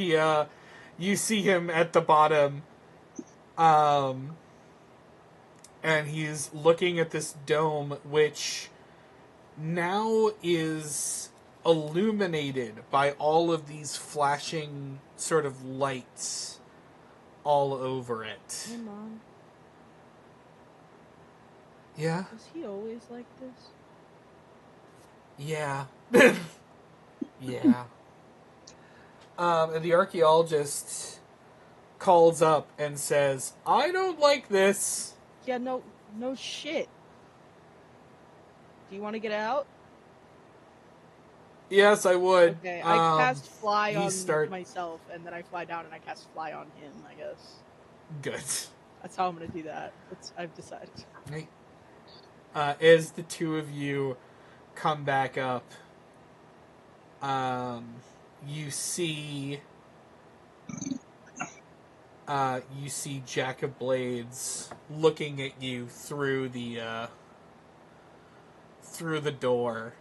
you see him at the bottom, and he's looking at this dome, which now is illuminated by all of these flashing sort of lights all over it. Hey, Mom. Yeah? Was he always like this? Yeah. Yeah. And the archaeologist calls up and says, I don't like this. Yeah, no shit. Do you want to get out? Yes, I would. Okay, I cast fly on start- myself, and then I fly down and I cast fly on him, I guess. Good. That's how I'm gonna do that. I've decided. Right. As the two of you come back up, you see Jack of Blades looking at you through the door,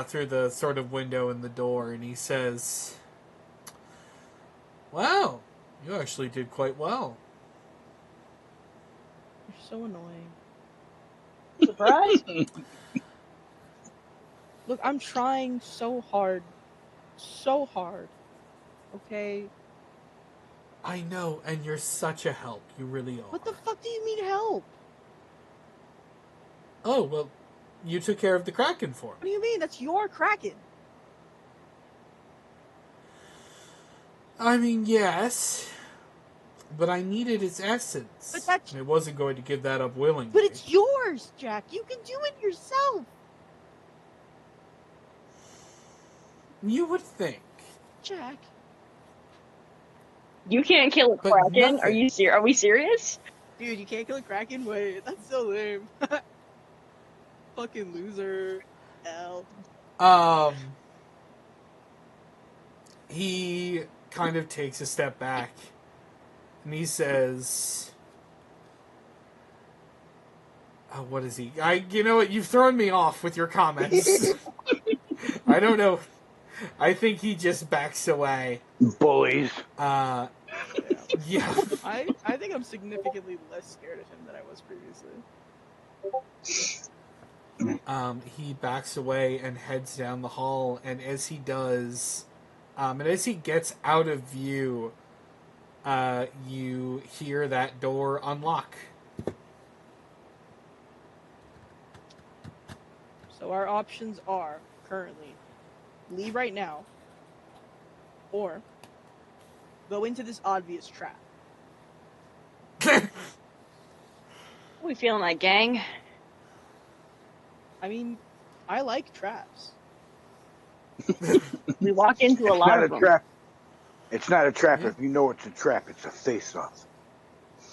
through the sort of window in the door, and he says, "Wow, you actually did quite well." You're so annoying. Surprise! Look, I'm trying so hard. So hard. Okay? I know, and you're such a help. You really are. What the fuck do you mean help? Oh, well, you took care of the Kraken for What me. do you mean? That's your Kraken. I mean, yes, but I needed its essence. But that's- And I wasn't going to give that up willingly. But it's yours, Jack. You can do it yourself. You would think. Jack. You can't kill a But Kraken? nothing. Are we serious? Dude, you can't kill a Kraken? Wait, that's so lame. Fucking loser. L. He kind of takes a step back, and he says, what is he? You know what? You've thrown me off with your comments. I don't know. I think he just backs away. Bullies. Yeah. I think I'm significantly less scared of him than I was previously. He backs away and heads down the hall, and as he does, and as he gets out of view, you hear that door unlock. So our options are currently leave right now, or go into this obvious trap. What are we feeling like, gang? I mean, I like traps. We walk into a lot of them. Trap. It's not a trap if you know it's a trap. It's a face-off.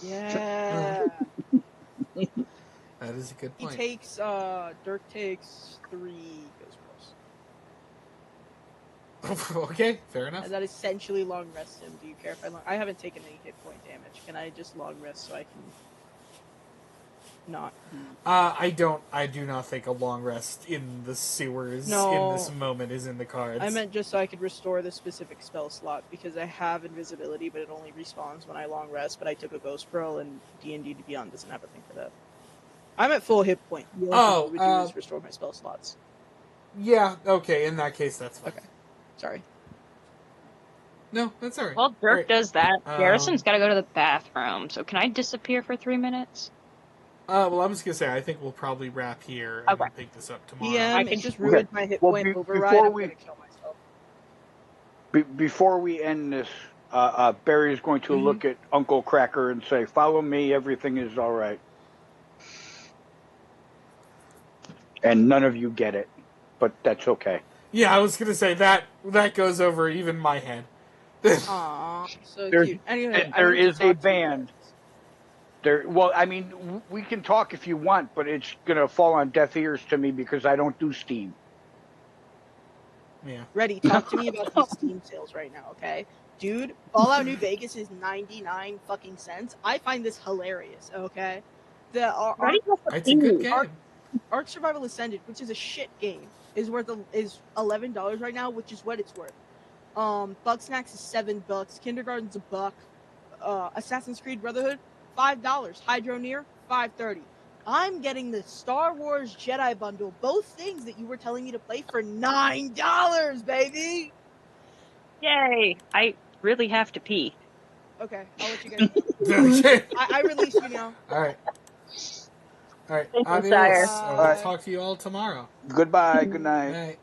Yeah. That is a good point. Dirk takes 3 ghost balls. Okay, fair enough. And that essentially long rest him. Do you care if I haven't taken any hit point damage. Can I just long rest so I can not be... I do not think a long rest in the sewers in this moment is in the cards. I meant just so I could restore the specific spell slot, because I have invisibility, but it only respawns when I long rest, but I took a ghost pearl, and D&D Beyond doesn't have a thing for that. I'm at full hit point. The only thing I would do is restore my spell slots. Yeah, okay, in that case, that's fine. Okay. Sorry. No, that's alright. Well, Dirk does that. Garrison's got to go to the bathroom, so can I disappear for 3 minutes? Well, I'm just gonna say, I think we'll probably wrap here and pick this up tomorrow. I can just ruin my hit point override. I'm gonna kill myself. Before we end this, Barry's going to look at Uncle Cracker and say, "Follow me. Everything is all right." And none of you get it, but that's okay. Yeah, I was gonna say that goes over even my head. Aww, so cute. Anyway, there is a band. Well, I mean, we can talk if you want, but it's gonna fall on deaf ears to me because I don't do Steam. Yeah. Ready, talk to me about these Steam sales right now, okay? Dude, Fallout New Vegas is 99 fucking cents. I find this hilarious, okay? It's a good game. Ark Survival Ascended, which is a shit game, is $11 right now, which is what it's worth. Bugsnax is $7. Kindergarten's $1. Assassin's Creed Brotherhood, $5. Hydroneer, $5.30. I'm getting the Star Wars Jedi bundle, both things that you were telling me to play, for $9, baby. Yay! I really have to pee. Okay, I'll let you guys Okay. I release you now. Alright. Alright. Thank you, Adios. sire. I'll talk to you all tomorrow. Goodbye. Good night. Night.